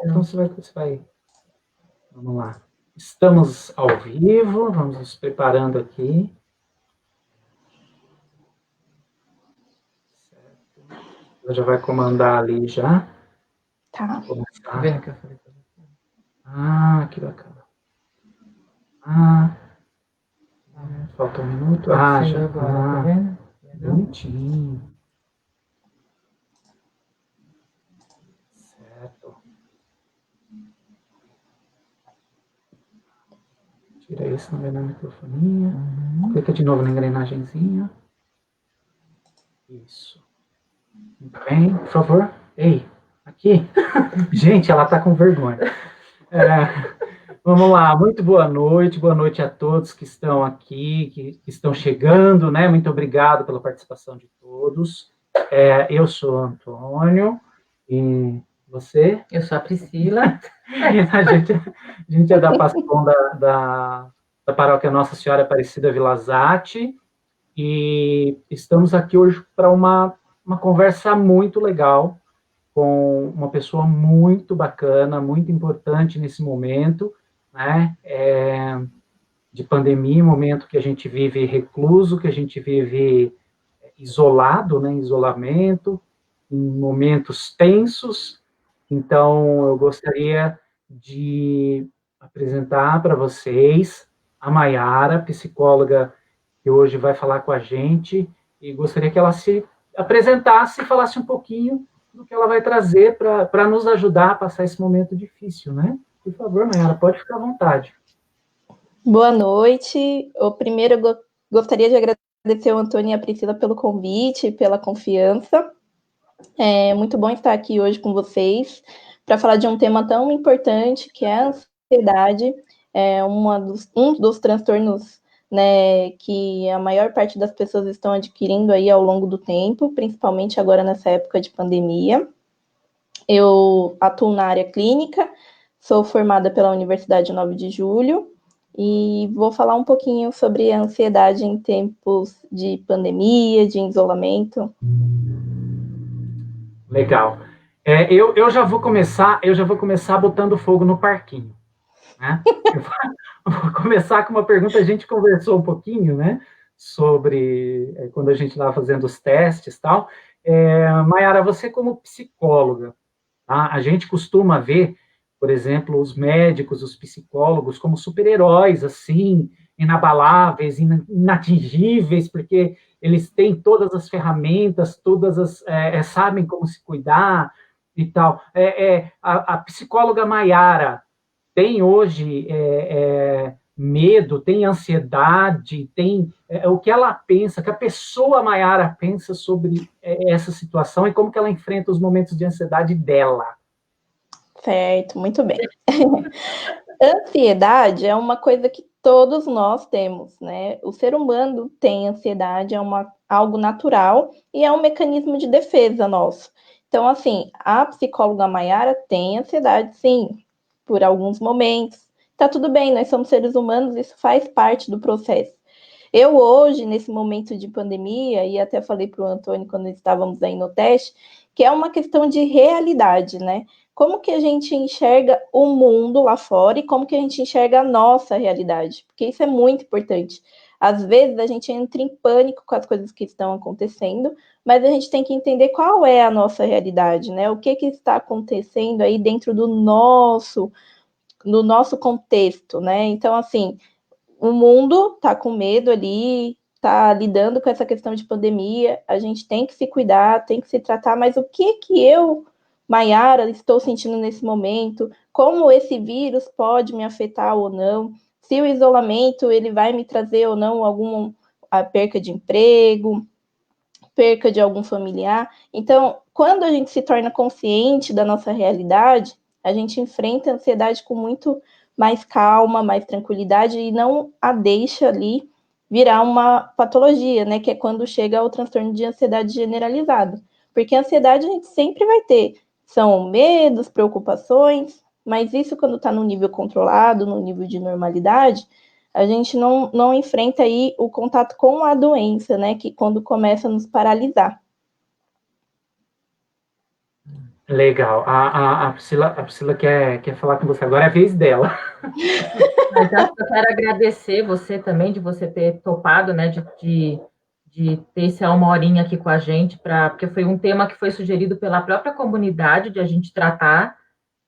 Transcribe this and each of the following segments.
Então você vai... Vamos lá. Estamos ao vivo, vamos nos preparando aqui. Certo. Ela já vai comandar ali já. Tá. Começar. Vendo que eu falei pra você? Ah, que bacana. Falta um minuto. Já. Agora, tá vendo? Bonitinho. Certo. Tira isso, não vai na microfonia. Clica de novo na engrenagemzinha. Isso. Muito bem, por favor. Ei, aqui. Gente, ela tá com vergonha. Vamos lá, muito boa noite a todos que estão aqui, que estão chegando, né? Muito obrigado pela participação de todos. Eu sou o Antônio, e você? Eu sou a Priscila. A gente é da Pascom da Paróquia Nossa Senhora Aparecida Vila Zate, e estamos aqui hoje para uma conversa muito legal, com uma pessoa muito bacana, muito importante nesse momento, né, de pandemia, momento que a gente vive recluso, que a gente vive isolado, né, em isolamento, em momentos tensos. Então, eu gostaria de apresentar para vocês a Maiara, psicóloga, que hoje vai falar com a gente, e gostaria que ela se apresentasse e falasse um pouquinho do que ela vai trazer para nos ajudar a passar esse momento difícil, né? Por favor, Maiara, pode ficar à vontade. Boa noite. Primeiro, eu gostaria de agradecer ao Antônio e a Priscila pelo convite, pela confiança. É muito bom estar aqui hoje com vocês para falar de um tema tão importante que é a ansiedade, um dos transtornos, né, que a maior parte das pessoas estão adquirindo aí ao longo do tempo, principalmente agora nessa época de pandemia. Eu atuo na área clínica, sou formada pela Universidade 9 de Julho e vou falar um pouquinho sobre a ansiedade em tempos de pandemia, de isolamento. Legal. Eu já vou começar botando fogo no parquinho, né? Vou começar com uma pergunta. A gente conversou um pouquinho, né, sobre quando a gente estava fazendo os testes e tal. Maiara, você como psicóloga, tá? A gente costuma ver, por exemplo, os médicos, os psicólogos como super-heróis, assim, inabaláveis, inatingíveis, porque eles têm todas as ferramentas, sabem como se cuidar e tal. A psicóloga Maiara tem hoje medo, tem ansiedade, tem o que ela pensa, que a pessoa Maiara pensa sobre essa situação e como que ela enfrenta os momentos de ansiedade dela. Certo, muito bem. Ansiedade é uma coisa que todos nós temos, né? O ser humano tem ansiedade, algo natural e é um mecanismo de defesa nosso. Então, assim, a psicóloga Maiara tem ansiedade, sim, por alguns momentos. Tá tudo bem, nós somos seres humanos, isso faz parte do processo. Eu hoje, nesse momento de pandemia, e até falei para o Antônio quando estávamos aí no teste, que é uma questão de realidade, né? Como que a gente enxerga o mundo lá fora e como que a gente enxerga a nossa realidade, porque isso é muito importante. Às vezes a gente entra em pânico com as coisas que estão acontecendo, mas a gente tem que entender qual é a nossa realidade, né? O que está acontecendo aí dentro do nosso contexto, né? Então, assim, o mundo está com medo ali, está lidando com essa questão de pandemia, a gente tem que se cuidar, tem que se tratar, mas o que eu, Maiara, estou sentindo nesse momento? Como esse vírus pode me afetar ou não? Se o isolamento ele vai me trazer ou não alguma perca de emprego, perca de algum familiar? Então, quando a gente se torna consciente da nossa realidade, a gente enfrenta a ansiedade com muito mais calma, mais tranquilidade e não a deixa ali virar uma patologia, né? Que é quando chega ao transtorno de ansiedade generalizado. Porque a ansiedade a gente sempre vai ter. São medos, preocupações, mas isso quando está no nível controlado, no nível de normalidade, a gente não enfrenta aí o contato com a doença, né? Que quando começa a nos paralisar. Legal. A Priscila quer falar com você agora, é a vez dela. Mas acho que eu quero agradecer você também, de você ter topado, né, de ter esse uma horinha aqui com a gente, porque foi um tema que foi sugerido pela própria comunidade, de a gente tratar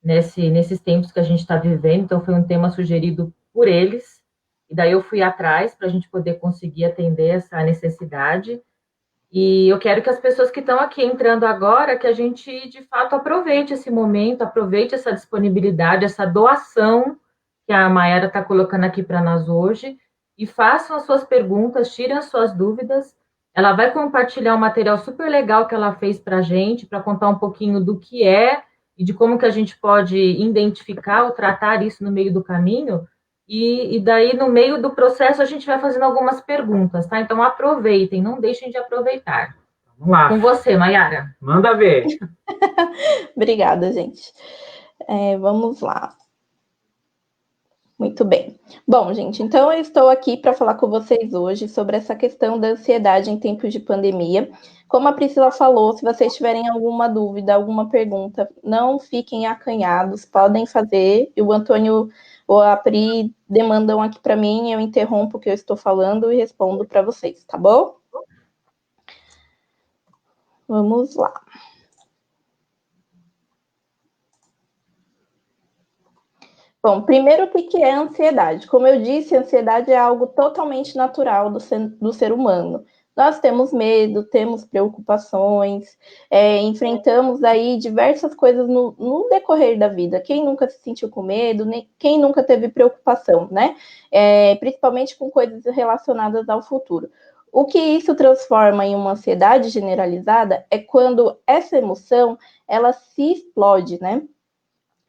nesses tempos que a gente está vivendo, então foi um tema sugerido por eles, e daí eu fui atrás para a gente poder conseguir atender essa necessidade. E eu quero que as pessoas que estão aqui entrando agora, que a gente, de fato, aproveite esse momento, aproveite essa disponibilidade, essa doação que a Mayara está colocando aqui para nós hoje, e façam as suas perguntas, tirem as suas dúvidas. Ela vai compartilhar um material super legal que ela fez para a gente, para contar um pouquinho do que é e de como que a gente pode identificar ou tratar isso no meio do caminho. E daí, no meio do processo, a gente vai fazendo algumas perguntas, tá? Então, aproveitem, não deixem de aproveitar. Vamos lá. Com você, Mayara. Manda ver. Obrigada, gente. Vamos lá. Muito bem. Bom, gente, então eu estou aqui para falar com vocês hoje sobre essa questão da ansiedade em tempos de pandemia. Como a Priscila falou, se vocês tiverem alguma dúvida, alguma pergunta, não fiquem acanhados, podem fazer. E o Antônio ou a Pri demandam aqui para mim, eu interrompo o que eu estou falando e respondo para vocês, tá bom? Vamos lá. Bom, primeiro, o que é a ansiedade? Como eu disse, a ansiedade é algo totalmente natural do ser humano. Nós temos medo, temos preocupações, enfrentamos aí diversas coisas no decorrer da vida. Quem nunca se sentiu com medo, quem nunca teve preocupação, né? Principalmente com coisas relacionadas ao futuro. O que isso transforma em uma ansiedade generalizada é quando essa emoção, ela se explode, né?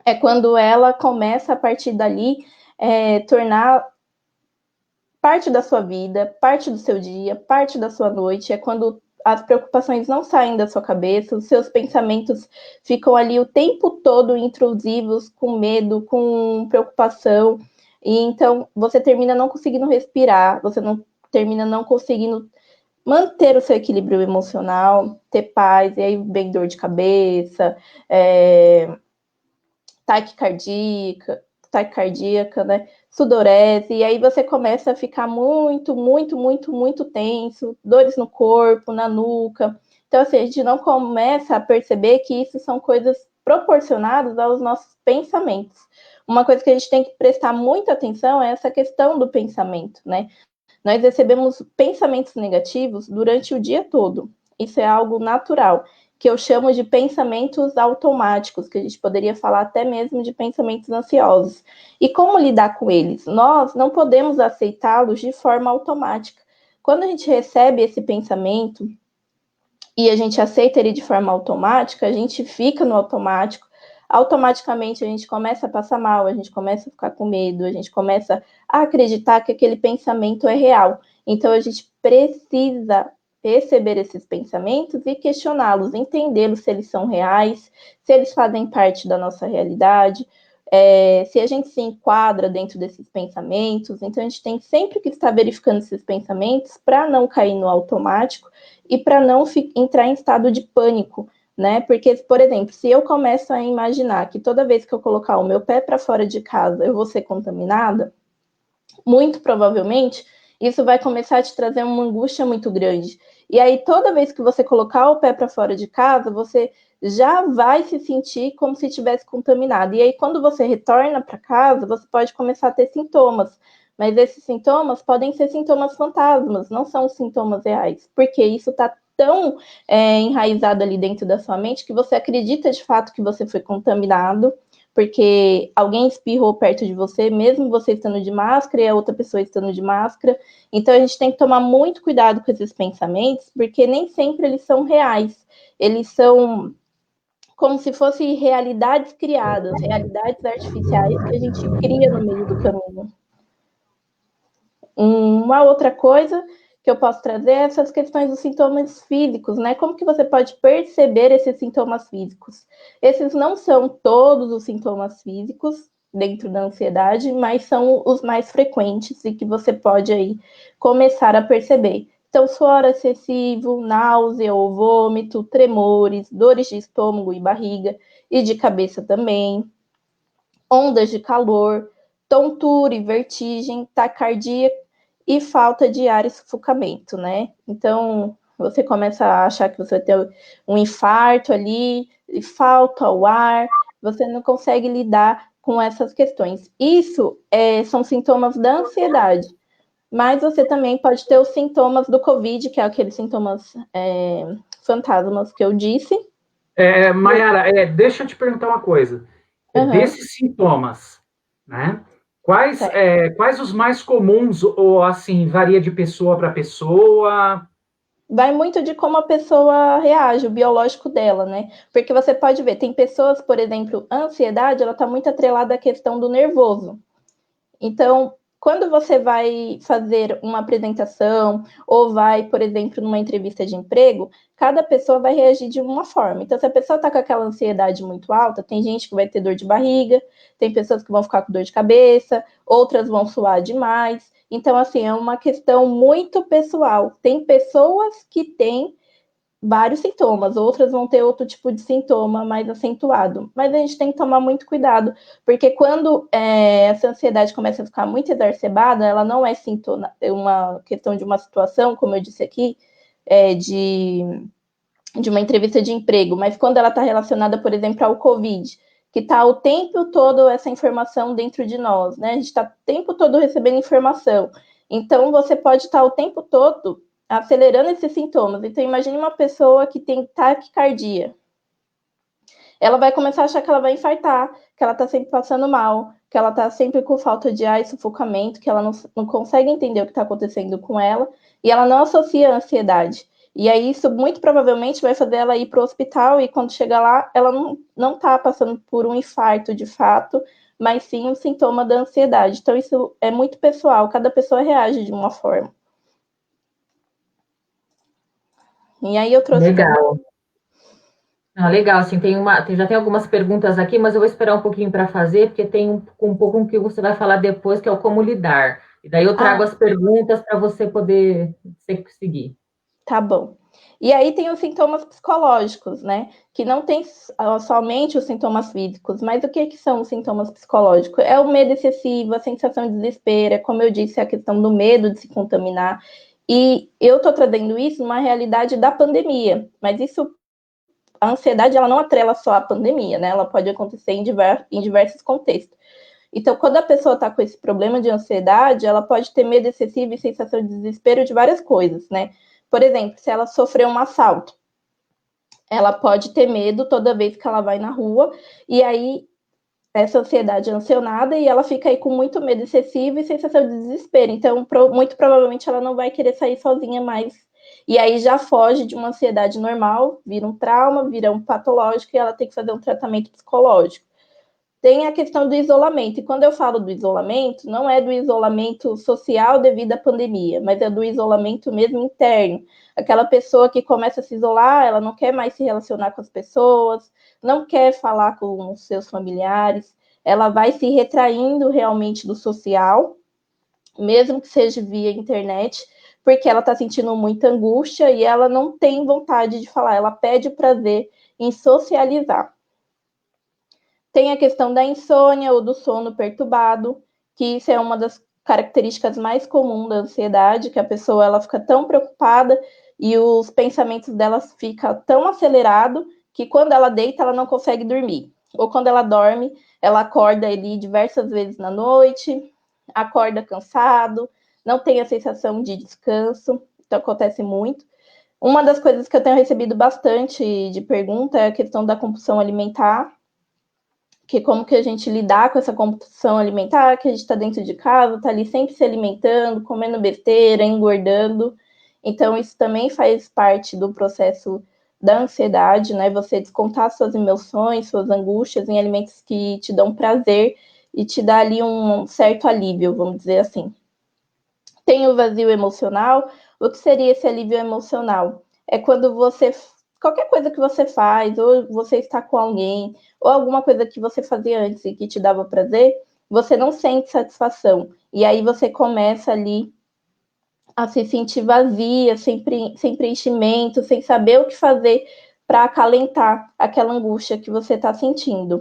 É quando ela começa, a partir dali, tornar parte da sua vida, parte do seu dia, parte da sua noite. É quando as preocupações não saem da sua cabeça, os seus pensamentos ficam ali o tempo todo intrusivos, com medo, com preocupação. E então, você termina não conseguindo respirar, você termina não conseguindo manter o seu equilíbrio emocional, ter paz, e aí vem dor de cabeça, taquicardíaca, né? Sudorese, e aí você começa a ficar muito, muito, muito, muito tenso, dores no corpo, na nuca. Então, assim, a gente não começa a perceber que isso são coisas proporcionadas aos nossos pensamentos. Uma coisa que a gente tem que prestar muita atenção é essa questão do pensamento, né? Nós recebemos pensamentos negativos durante o dia todo. Isso é algo natural, que eu chamo de pensamentos automáticos, que a gente poderia falar até mesmo de pensamentos ansiosos. E como lidar com eles? Nós não podemos aceitá-los de forma automática. Quando a gente recebe esse pensamento e a gente aceita ele de forma automática, a gente fica no automático, automaticamente a gente começa a passar mal, a gente começa a ficar com medo, a gente começa a acreditar que aquele pensamento é real. Então, a gente precisa receber esses pensamentos e questioná-los, entendê-los se eles são reais, se eles fazem parte da nossa realidade, se a gente se enquadra dentro desses pensamentos. Então, a gente tem sempre que estar verificando esses pensamentos para não cair no automático e para não entrar em estado de pânico, né? Porque, por exemplo, se eu começo a imaginar que toda vez que eu colocar o meu pé para fora de casa eu vou ser contaminada, muito provavelmente isso vai começar a te trazer uma angústia muito grande. E aí, toda vez que você colocar o pé para fora de casa, você já vai se sentir como se estivesse contaminado. E aí, quando você retorna para casa, você pode começar a ter sintomas. Mas esses sintomas podem ser sintomas fantasmas, não são sintomas reais. Porque isso está tão enraizado ali dentro da sua mente que você acredita de fato que você foi contaminado, porque alguém espirrou perto de você, mesmo você estando de máscara e a outra pessoa estando de máscara. Então, a gente tem que tomar muito cuidado com esses pensamentos, porque nem sempre eles são reais. Eles são como se fossem realidades criadas, realidades artificiais que a gente cria no meio do caminho. Uma outra coisa que eu posso trazer é essas questões dos sintomas físicos, né? Como que você pode perceber esses sintomas físicos? Esses não são todos os sintomas físicos dentro da ansiedade, mas são os mais frequentes e que você pode aí começar a perceber. Então, suor excessivo, náusea ou vômito, tremores, dores de estômago e barriga. e de cabeça também, ondas de calor, tontura e vertigem, taquicardia e falta de ar e sufocamento, né? Então, você começa a achar que você vai ter um infarto ali, e falta o ar, você não consegue lidar com essas questões. Isso são sintomas da ansiedade, mas você também pode ter os sintomas do COVID, que é aqueles sintomas fantasmas que eu disse. Mayara, deixa eu te perguntar uma coisa. Desses sintomas, né? Quais os mais comuns, ou assim, varia de pessoa para pessoa? Vai muito de como a pessoa reage, o biológico dela, né? Porque você pode ver, tem pessoas, por exemplo, a ansiedade, ela está muito atrelada à questão do nervoso. Então, quando você vai fazer uma apresentação ou vai, por exemplo, numa entrevista de emprego, cada pessoa vai reagir de uma forma. Então, se a pessoa está com aquela ansiedade muito alta, tem gente que vai ter dor de barriga, tem pessoas que vão ficar com dor de cabeça, outras vão suar demais. Então, assim, é uma questão muito pessoal. Tem pessoas que têm vários sintomas, outras vão ter outro tipo de sintoma mais acentuado. Mas a gente tem que tomar muito cuidado, porque quando essa ansiedade começa a ficar muito exacerbada, ela não é sintoma, uma questão de uma situação, como eu disse aqui, de uma entrevista de emprego, mas quando ela está relacionada, por exemplo, ao Covid, que está o tempo todo essa informação dentro de nós, né? A gente está o tempo todo recebendo informação. Então, você pode estar o tempo todo acelerando esses sintomas. Então, imagine uma pessoa que tem taquicardia. Ela vai começar a achar que ela vai infartar, que ela está sempre passando mal, que ela está sempre com falta de ar e sufocamento, que ela não consegue entender o que está acontecendo com ela, e ela não associa a ansiedade. E aí, isso muito provavelmente vai fazer ela ir para o hospital, e quando chegar lá, ela não está passando por um infarto de fato, mas sim um sintoma da ansiedade. Então, isso é muito pessoal, cada pessoa reage de uma forma. E aí eu trouxe legal. Legal, assim, já tem algumas perguntas aqui, mas eu vou esperar um pouquinho para fazer, porque tem um pouco o que você vai falar depois, que é o como lidar. E daí eu trago as perguntas para você poder seguir. Tá bom. E aí tem os sintomas psicológicos, né? Que não tem somente os sintomas físicos, mas o que são os sintomas psicológicos? É o medo excessivo, a sensação de desespero, como eu disse, a questão do medo de se contaminar. E eu tô trazendo isso numa realidade da pandemia, mas a ansiedade, ela não atrela só à pandemia, né? Ela pode acontecer em diversos contextos. Então, quando a pessoa está com esse problema de ansiedade, ela pode ter medo excessivo e sensação de desespero de várias coisas, né? Por exemplo, se ela sofreu um assalto, ela pode ter medo toda vez que ela vai na rua, e aí essa ansiedade é acionada e ela fica aí com muito medo excessivo e sensação de desespero. Então, muito provavelmente ela não vai querer sair sozinha mais. E aí já foge de uma ansiedade normal, vira um trauma, vira um patológico e ela tem que fazer um tratamento psicológico. Tem a questão do isolamento, e quando eu falo do isolamento, não é do isolamento social devido à pandemia, mas é do isolamento mesmo interno. Aquela pessoa que começa a se isolar, ela não quer mais se relacionar com as pessoas, não quer falar com os seus familiares, ela vai se retraindo realmente do social, mesmo que seja via internet, porque ela está sentindo muita angústia e ela não tem vontade de falar, ela pede o prazer em socializar. Tem a questão da insônia ou do sono perturbado, que isso é uma das características mais comuns da ansiedade, que a pessoa ela fica tão preocupada e os pensamentos dela ficam tão acelerados que quando ela deita, ela não consegue dormir. Ou quando ela dorme, ela acorda ali diversas vezes na noite, acorda cansado, não tem a sensação de descanso, então acontece muito. Uma das coisas que eu tenho recebido bastante de pergunta é a questão da compulsão alimentar, que como que a gente lidar com essa compulsão alimentar, que a gente está dentro de casa, está ali sempre se alimentando, comendo besteira, engordando. Então, isso também faz parte do processo da ansiedade, né? Você descontar suas emoções, suas angústias em alimentos que te dão prazer e te dá ali um certo alívio, vamos dizer assim. Tem o vazio emocional. O que seria esse alívio emocional? É quando qualquer coisa que você faz, ou você está com alguém, ou alguma coisa que você fazia antes e que te dava prazer, você não sente satisfação. E aí você começa ali a se sentir vazia, sem preenchimento, sem saber o que fazer para acalentar aquela angústia que você está sentindo.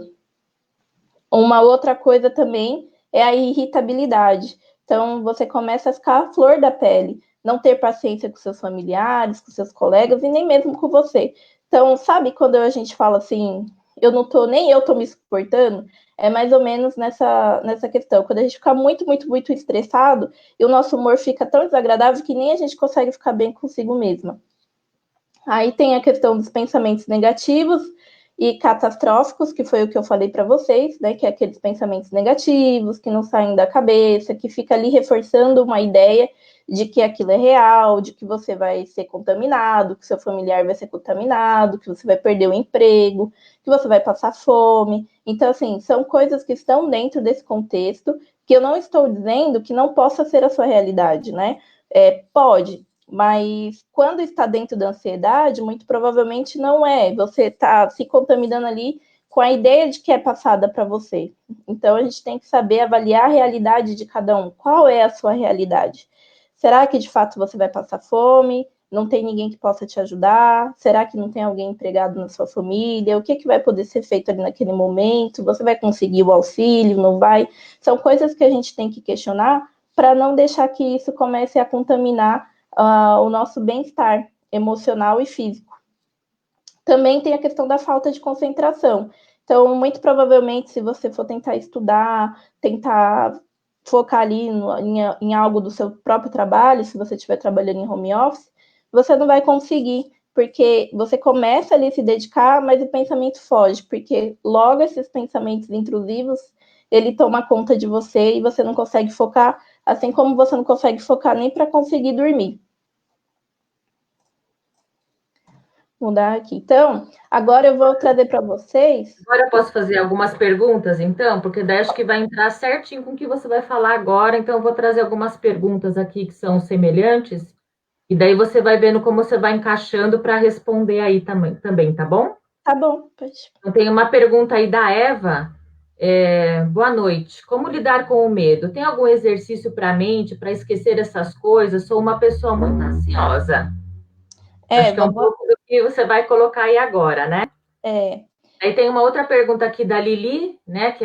Uma outra coisa também é a irritabilidade. Então, você começa a ficar à flor da pele, não ter paciência com seus familiares, com seus colegas e nem mesmo com você. Então, sabe quando a gente fala assim, nem eu tô me suportando? É mais ou menos nessa questão. Quando a gente fica muito, muito, muito estressado e o nosso humor fica tão desagradável que nem a gente consegue ficar bem consigo mesma. Aí tem a questão dos pensamentos negativos e catastróficos, que foi o que eu falei para vocês, né? Que é aqueles pensamentos negativos que não saem da cabeça, que fica ali reforçando uma ideia de que aquilo é real, de que você vai ser contaminado, que seu familiar vai ser contaminado, que você vai perder o emprego, que você vai passar fome. Então, assim, são coisas que estão dentro desse contexto, que eu não estou dizendo que não possa ser a sua realidade, né? Pode, mas quando está dentro da ansiedade, muito provavelmente não é. Você está se contaminando ali com a ideia de que é passada para você. Então, a gente tem que saber avaliar a realidade de cada um. Qual é a sua realidade? Será que, de fato, você vai passar fome? Não tem ninguém que possa te ajudar? Será que não tem alguém empregado na sua família? O que vai poder ser feito ali naquele momento? Você vai conseguir o auxílio? Não vai? São coisas que a gente tem que questionar para não deixar que isso comece a contaminar o nosso bem-estar emocional e físico. Também tem a questão da falta de concentração. Então, muito provavelmente, se você for tentar estudar, tentar focar ali em algo do seu próprio trabalho, se você estiver trabalhando em home office, você não vai conseguir, porque você começa ali a se dedicar, mas o pensamento foge, porque logo esses pensamentos intrusivos, ele toma conta de você e você não consegue focar, assim como você não consegue focar nem para conseguir dormir. Mudar aqui. Então, agora eu vou trazer para vocês. Agora eu posso fazer algumas perguntas, então, porque daí acho que vai entrar certinho com o que você vai falar agora. Então, eu vou trazer algumas perguntas aqui que são semelhantes, e daí você vai vendo como você vai encaixando para responder aí também, tá bom? Tá bom. Então, tem uma pergunta aí da Eva. Boa noite. Como lidar com o medo? Tem algum exercício para a mente, para esquecer essas coisas? Sou uma pessoa muito ansiosa. Acho que é um pouco do que você vai colocar aí agora, né? Aí tem uma outra pergunta aqui da Lili, né, que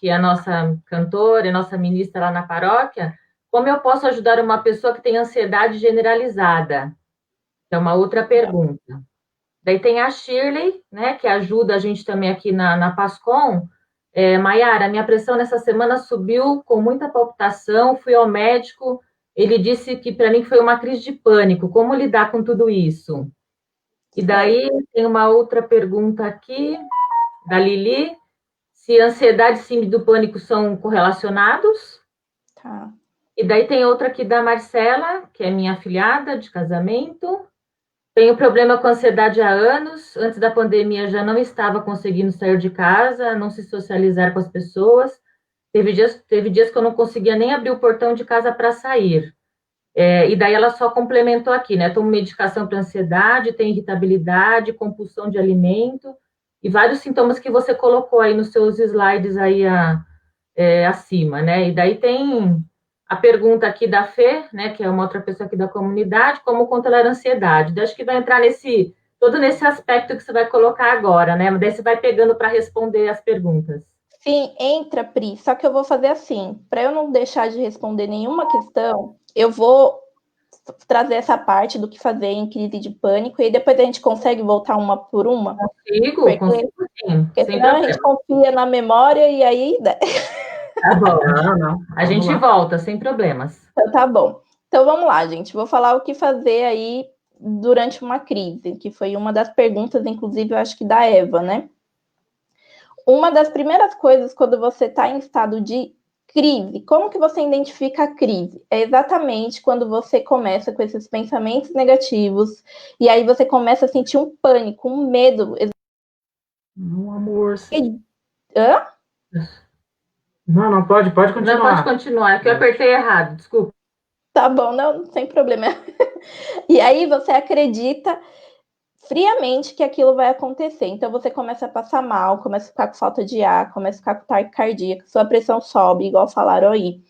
é a nossa cantora, a nossa ministra lá na paróquia. Como eu posso ajudar uma pessoa que tem ansiedade generalizada? É uma outra pergunta. Daí tem a Shirley, né, que ajuda a gente também aqui na Pascom. Maiara, minha pressão nessa semana subiu com muita palpitação, fui ao médico, ele disse que para mim foi uma crise de pânico. Como lidar com tudo isso? E daí tem uma outra pergunta aqui, da Lili, se ansiedade e síndrome do pânico são correlacionados. Tá. E daí tem outra aqui da Marcela, que é minha afilhada de casamento. Tenho problema com ansiedade há anos. Antes da pandemia já não estava conseguindo sair de casa, não se socializar com as pessoas. Teve dias que eu não conseguia nem abrir o portão de casa para sair. E daí ela só complementou aqui, né? Tomo medicação para ansiedade, tem irritabilidade, compulsão de alimento e vários sintomas que você colocou aí nos seus slides aí acima, né? E daí tem a pergunta aqui da Fê, né? Que é uma outra pessoa aqui da comunidade, como controlar a ansiedade. Acho que vai entrar todo nesse aspecto que você vai colocar agora, né? Mas daí você vai pegando para responder as perguntas. Sim, entra, Pri. Só que eu vou fazer assim, para eu não deixar de responder nenhuma questão, eu vou trazer essa parte do que fazer em crise de pânico e depois a gente consegue voltar uma por uma. Consigo sim. Porque senão a gente confia na memória e aí... Tá bom, não. A gente volta, sem problemas. Então, tá bom. Então, vamos lá, gente. Vou falar o que fazer aí durante uma crise, que foi uma das perguntas, inclusive, eu acho que da Eva, né? Uma das primeiras coisas, quando você está em estado de crise, como que você identifica a crise? É exatamente quando você começa com esses pensamentos negativos, e aí você começa a sentir um pânico, um medo. Meu amor. Hã? Não, pode continuar. Não, pode continuar, é que eu apertei errado, desculpa. Tá bom, não, sem problema. E aí você acredita friamente que aquilo vai acontecer. Então você começa a passar mal, começa a ficar com falta de ar, começa a ficar com taquicardia, sua pressão sobe, igual falaram aí.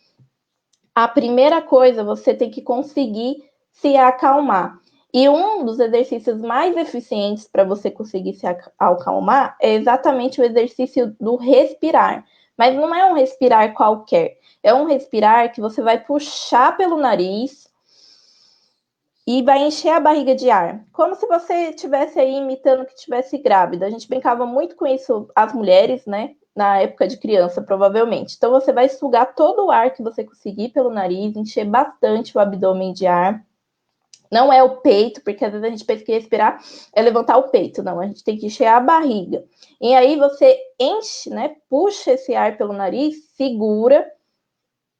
A primeira coisa, você tem que conseguir se acalmar. E um dos exercícios mais eficientes para você conseguir se acalmar é exatamente o exercício do respirar. Mas não é um respirar qualquer. É um respirar que você vai puxar pelo nariz e vai encher a barriga de ar. Como se você estivesse aí imitando que estivesse grávida. A gente brincava muito com isso, as mulheres, né? Na época de criança, provavelmente. Então, você vai sugar todo o ar que você conseguir pelo nariz, encher bastante o abdômen de ar. Não é o peito, porque às vezes a gente pensa que respirar é levantar o peito. Não, a gente tem que encher a barriga. E aí você enche, né? Puxa esse ar pelo nariz, segura,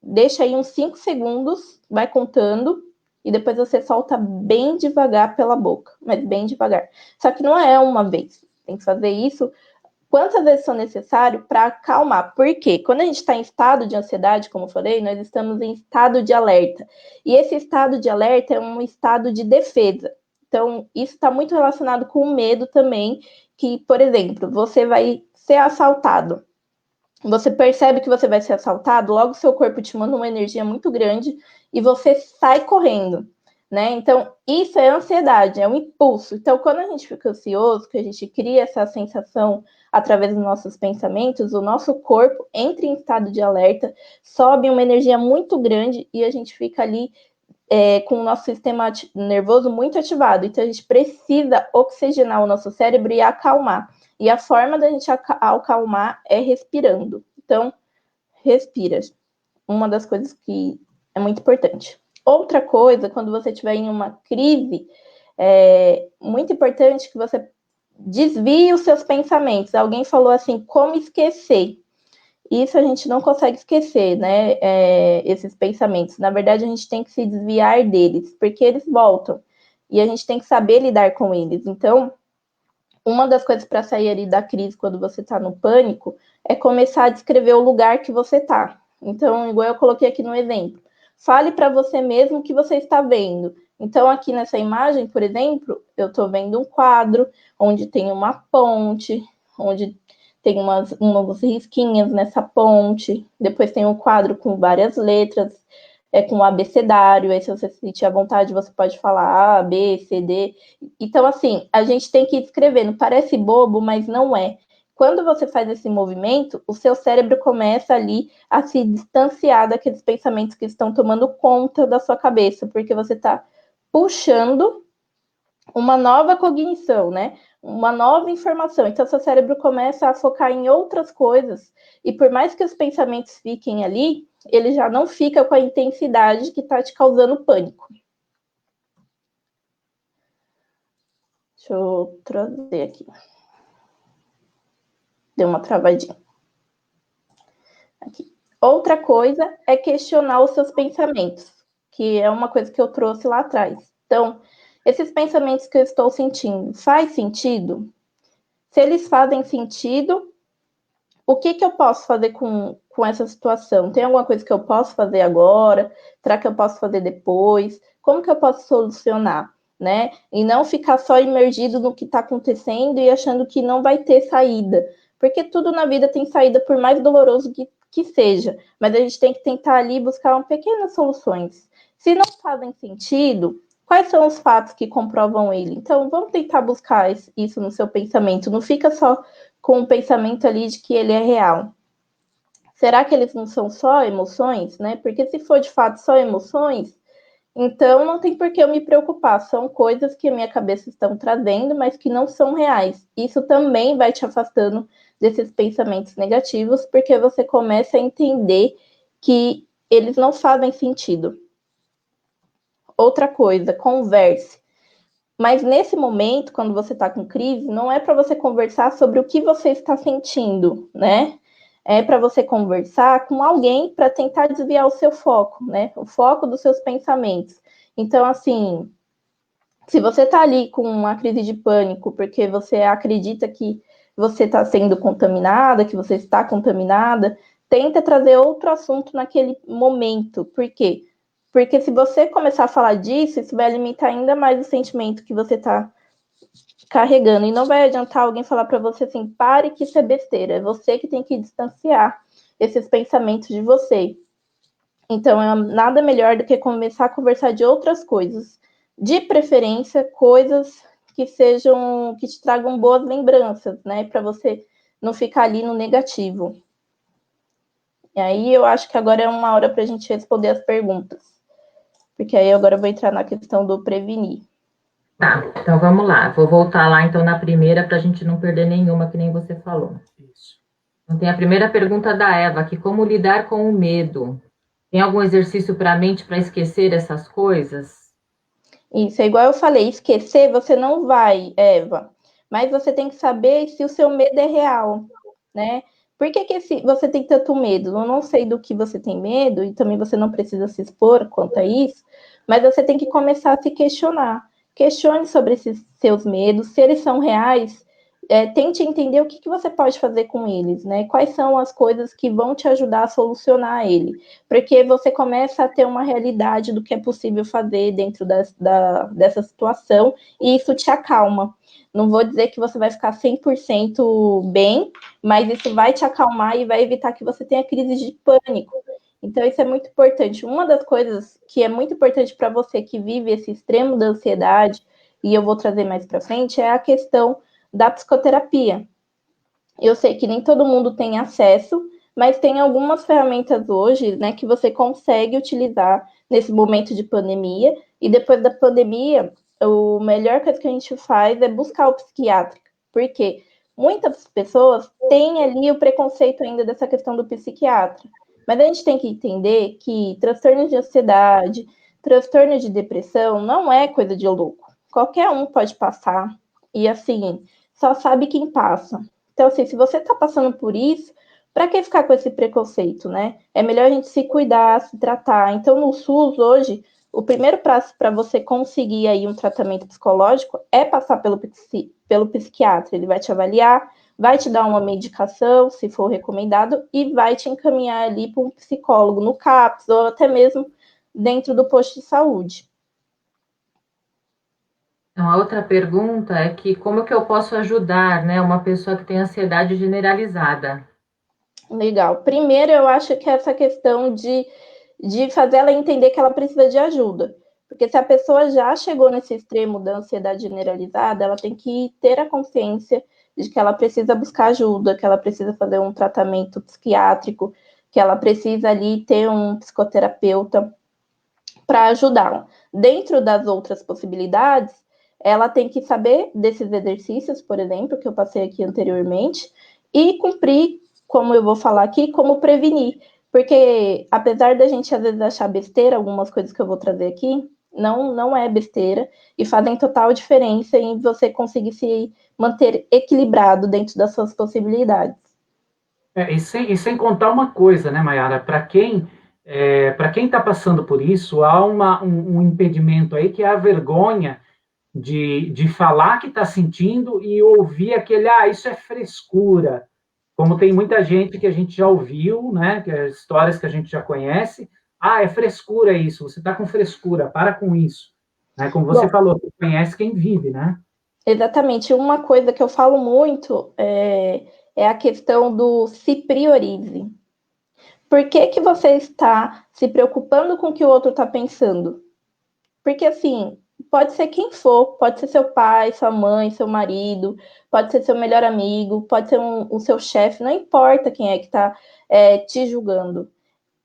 deixa aí uns 5 segundos, vai contando, e depois você solta bem devagar pela boca, mas bem devagar. Só que não é uma vez. Tem que fazer isso quantas vezes são necessárias para acalmar. Por quê? Quando a gente está em estado de ansiedade, como eu falei, nós estamos em estado de alerta. E esse estado de alerta é um estado de defesa. Então, isso está muito relacionado com o medo também, que, por exemplo, você vai ser assaltado. Você percebe que você vai ser assaltado, logo seu corpo te manda uma energia muito grande e você sai correndo, né? Então, isso é ansiedade, é um impulso. Então, quando a gente fica ansioso, que a gente cria essa sensação através dos nossos pensamentos, o nosso corpo entra em estado de alerta, sobe uma energia muito grande e a gente fica ali com o nosso sistema nervoso muito ativado. Então, a gente precisa oxigenar o nosso cérebro e acalmar. E a forma da gente acalmar é respirando. Então, respira. Uma das coisas que é muito importante. Outra coisa, quando você estiver em uma crise, é muito importante que você desvie os seus pensamentos. Alguém falou assim, como esquecer? Isso a gente não consegue esquecer, né? Esses pensamentos. Na verdade, a gente tem que se desviar deles, porque eles voltam. E a gente tem que saber lidar com eles. Então, uma das coisas para sair ali da crise quando você está no pânico é começar a descrever o lugar que você está. Então, igual eu coloquei aqui no exemplo, fale para você mesmo o que você está vendo. Então, aqui nessa imagem, por exemplo, eu estou vendo um quadro onde tem uma ponte, onde tem umas risquinhas nessa ponte. Depois tem um quadro com várias letras, com o abecedário. Aí, se você sentir à vontade, você pode falar A, B, C, D. Então, assim, a gente tem que ir escrevendo. Parece bobo, mas não é. Quando você faz esse movimento, o seu cérebro começa ali a se distanciar daqueles pensamentos que estão tomando conta da sua cabeça, porque você está puxando uma nova cognição, né? Uma nova informação. Então, seu cérebro começa a focar em outras coisas. E por mais que os pensamentos fiquem ali, ele já não fica com a intensidade que está te causando pânico. Deixa eu trazer aqui. Deu uma travadinha. Aqui. Outra coisa é questionar os seus pensamentos, que é uma coisa que eu trouxe lá atrás. Então, esses pensamentos que eu estou sentindo, faz sentido? Se eles fazem sentido, o que eu posso fazer com essa situação? Tem alguma coisa que eu posso fazer agora? Será que eu posso fazer depois? Como que eu posso solucionar? Né? E não ficar só imergido no que está acontecendo e achando que não vai ter saída. Porque tudo na vida tem saída, por mais doloroso que seja. Mas a gente tem que tentar ali buscar pequenas soluções. Se não fazem sentido, quais são os fatos que comprovam ele? Então, vamos tentar buscar isso no seu pensamento. Não fica só com o pensamento ali de que ele é real. Será que eles não são só emoções, né? Porque se for de fato só emoções, então não tem por que eu me preocupar. São coisas que a minha cabeça estão trazendo, mas que não são reais. Isso também vai te afastando desses pensamentos negativos, porque você começa a entender que eles não fazem sentido. Outra coisa, converse. Mas nesse momento, quando você está com crise, não é para você conversar sobre o que você está sentindo, né? É para você conversar com alguém para tentar desviar o seu foco, né? O foco dos seus pensamentos. Então, assim, se você está ali com uma crise de pânico porque você acredita que você está sendo contaminada, que você está contaminada, tenta trazer outro assunto naquele momento. Por quê? Porque se você começar a falar disso, isso vai alimentar ainda mais o sentimento que você está carregando. E não vai adiantar alguém falar para você assim, pare que isso é besteira. É você que tem que distanciar esses pensamentos de você. Então, é nada melhor do que começar a conversar de outras coisas. De preferência, coisas que te tragam boas lembranças, né? Para você não ficar ali no negativo. E aí eu acho que agora é uma hora para a gente responder as perguntas. Porque aí agora eu vou entrar na questão do prevenir. Tá, então vamos lá. Vou voltar lá então na primeira para a gente não perder nenhuma, que nem você falou. Isso. Então tem a primeira pergunta da Eva, que como lidar com o medo? Tem algum exercício para a mente para esquecer essas coisas? Isso, é igual eu falei, esquecer você não vai, Eva, mas você tem que saber se o seu medo é real, né? Por que você tem tanto medo? Eu não sei do que você tem medo, e também você não precisa se expor quanto a isso, mas você tem que começar a se questionar. Questione sobre esses seus medos, se eles são reais, tente entender o que você pode fazer com eles, né? Quais são as coisas que vão te ajudar a solucionar ele. Porque você começa a ter uma realidade do que é possível fazer dentro dessa situação, e isso te acalma. Não vou dizer que você vai ficar 100% bem, mas isso vai te acalmar e vai evitar que você tenha crise de pânico. Então, isso é muito importante. Uma das coisas que é muito importante para você que vive esse extremo da ansiedade, e eu vou trazer mais para frente, é a questão da psicoterapia. Eu sei que nem todo mundo tem acesso, mas tem algumas ferramentas hoje, né, que você consegue utilizar nesse momento de pandemia, e depois da pandemia, o melhor coisa que a gente faz é buscar o psiquiatra, porque muitas pessoas têm ali o preconceito ainda dessa questão do psiquiatra, mas a gente tem que entender que transtorno de ansiedade, transtorno de depressão não é coisa de louco. Qualquer um pode passar, e assim, só sabe quem passa. Então, assim, se você está passando por isso, para que ficar com esse preconceito, né? É melhor a gente se cuidar, se tratar. Então, no SUS, hoje, o primeiro passo para você conseguir aí um tratamento psicológico é passar pelo psiquiatra. Ele vai te avaliar, vai te dar uma medicação, se for recomendado, e vai te encaminhar ali para um psicólogo no CAPS ou até mesmo dentro do posto de saúde. Então, a outra pergunta é que como que eu posso ajudar, né, uma pessoa que tem ansiedade generalizada? Legal. Primeiro, eu acho que essa questão de fazer ela entender que ela precisa de ajuda. Porque se a pessoa já chegou nesse extremo da ansiedade generalizada, ela tem que ter a consciência de que ela precisa buscar ajuda, que ela precisa fazer um tratamento psiquiátrico, que ela precisa ali ter um psicoterapeuta para ajudá-la. Dentro das outras possibilidades, ela tem que saber desses exercícios, por exemplo, que eu passei aqui anteriormente, e cumprir, como eu vou falar aqui, como prevenir. Porque, apesar da gente às vezes achar besteira, algumas coisas que eu vou trazer aqui, não é besteira, e fazem total diferença em você conseguir se manter equilibrado dentro das suas possibilidades. E sem contar uma coisa, né, Mayara? Para quem está passando por isso, há um impedimento aí que é a vergonha de falar que está sentindo e ouvir aquele, isso é frescura. Como tem muita gente que a gente já ouviu, né, que as histórias que a gente já conhece, é frescura isso, você está com frescura, para com isso. Né? Como você falou, você conhece quem vive, né? Exatamente. Uma coisa que eu falo muito é a questão do se priorize. Por que você está se preocupando com o que o outro está pensando? Porque, assim, pode ser quem for, pode ser seu pai, sua mãe, seu marido, pode ser seu melhor amigo, pode ser o seu chefe, não importa quem é que está te julgando.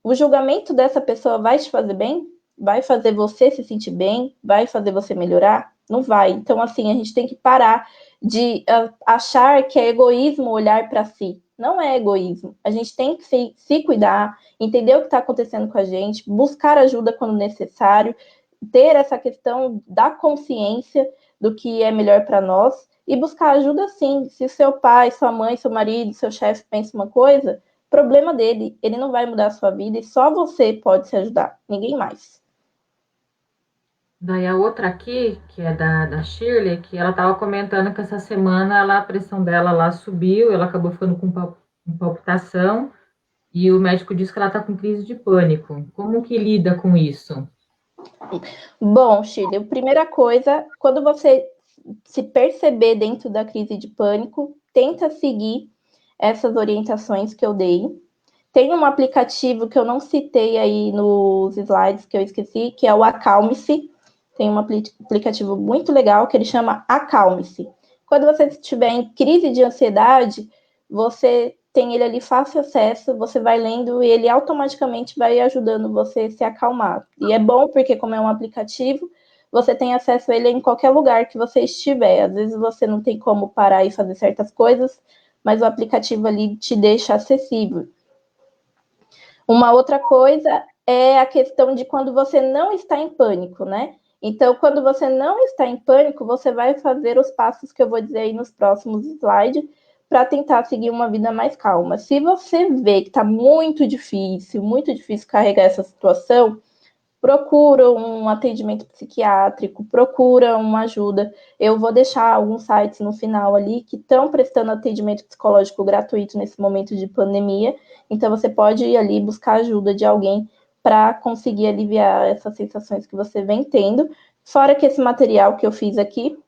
O julgamento dessa pessoa vai te fazer bem? Vai fazer você se sentir bem? Vai fazer você melhorar? Não vai. Então, assim, a gente tem que parar de achar que é egoísmo olhar para si. Não é egoísmo. A gente tem que se cuidar, entender o que está acontecendo com a gente, buscar ajuda quando necessário, ter essa questão da consciência do que é melhor para nós e buscar ajuda sim. Se seu pai, sua mãe, seu marido, seu chefe pensa uma coisa, problema dele, ele não vai mudar a sua vida e só você pode se ajudar, ninguém mais. Daí a outra aqui, que é da Shirley, que ela estava comentando que essa semana a pressão dela lá subiu, ela acabou ficando com palpitação, e o médico disse que ela está com crise de pânico. Como que lida com isso? Bom, Shirley, a primeira coisa, quando você se perceber dentro da crise de pânico, tenta seguir essas orientações que eu dei. Tem um aplicativo que eu não citei aí nos slides que eu esqueci, que é o Acalme-se. tem um aplicativo muito legal que ele chama Acalme-se. Quando você estiver em crise de ansiedade, você tem ele ali fácil acesso, você vai lendo e ele automaticamente vai ajudando você a se acalmar. E é bom porque, como é um aplicativo, você tem acesso a ele em qualquer lugar que você estiver. Às vezes você não tem como parar e fazer certas coisas, mas o aplicativo ali te deixa acessível. Uma outra coisa é a questão de quando você não está em pânico, né? Então, quando você não está em pânico, você vai fazer os passos que eu vou dizer aí nos próximos slides para tentar seguir uma vida mais calma. Se você vê que está muito difícil carregar essa situação, procura um atendimento psiquiátrico, procura uma ajuda. Eu vou deixar alguns sites no final ali que estão prestando atendimento psicológico gratuito nesse momento de pandemia. Então, você pode ir ali buscar ajuda de alguém para conseguir aliviar essas sensações que você vem tendo. Fora que esse material que eu fiz aqui,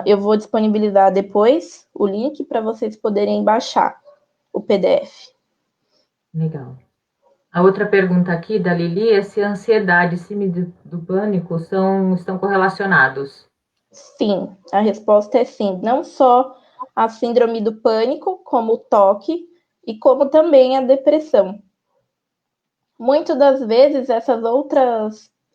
eu vou disponibilizar depois o link para vocês poderem baixar o PDF. Legal. A outra pergunta aqui da Lili é se a ansiedade e síndrome do pânico estão correlacionados. Sim, a resposta é sim. Não só a síndrome do pânico, como o toque, e como também a depressão. Muitas das vezes,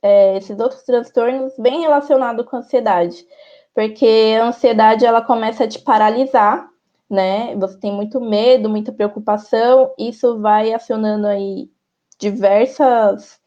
esses outros transtornos vêm relacionados com a ansiedade, porque a ansiedade ela começa a te paralisar, né? Você tem muito medo, muita preocupação, isso vai acionando aí diversas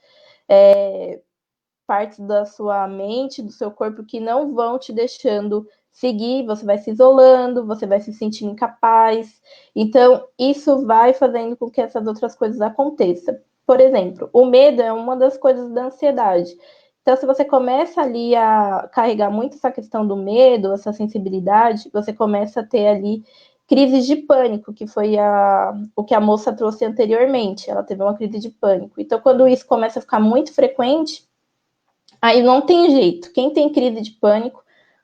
partes da sua mente, do seu corpo, que não vão te deixando seguir, você vai se isolando, você vai se sentindo incapaz. Então, isso vai fazendo com que essas outras coisas aconteçam. Por exemplo, o medo é uma das coisas da ansiedade. Então, se você começa ali a carregar muito essa questão do medo, essa sensibilidade, você começa a ter ali crises de pânico, que foi o que a moça trouxe anteriormente. Ela teve uma crise de pânico. Então, quando isso começa a ficar muito frequente, aí não tem jeito. Quem tem crise de pânico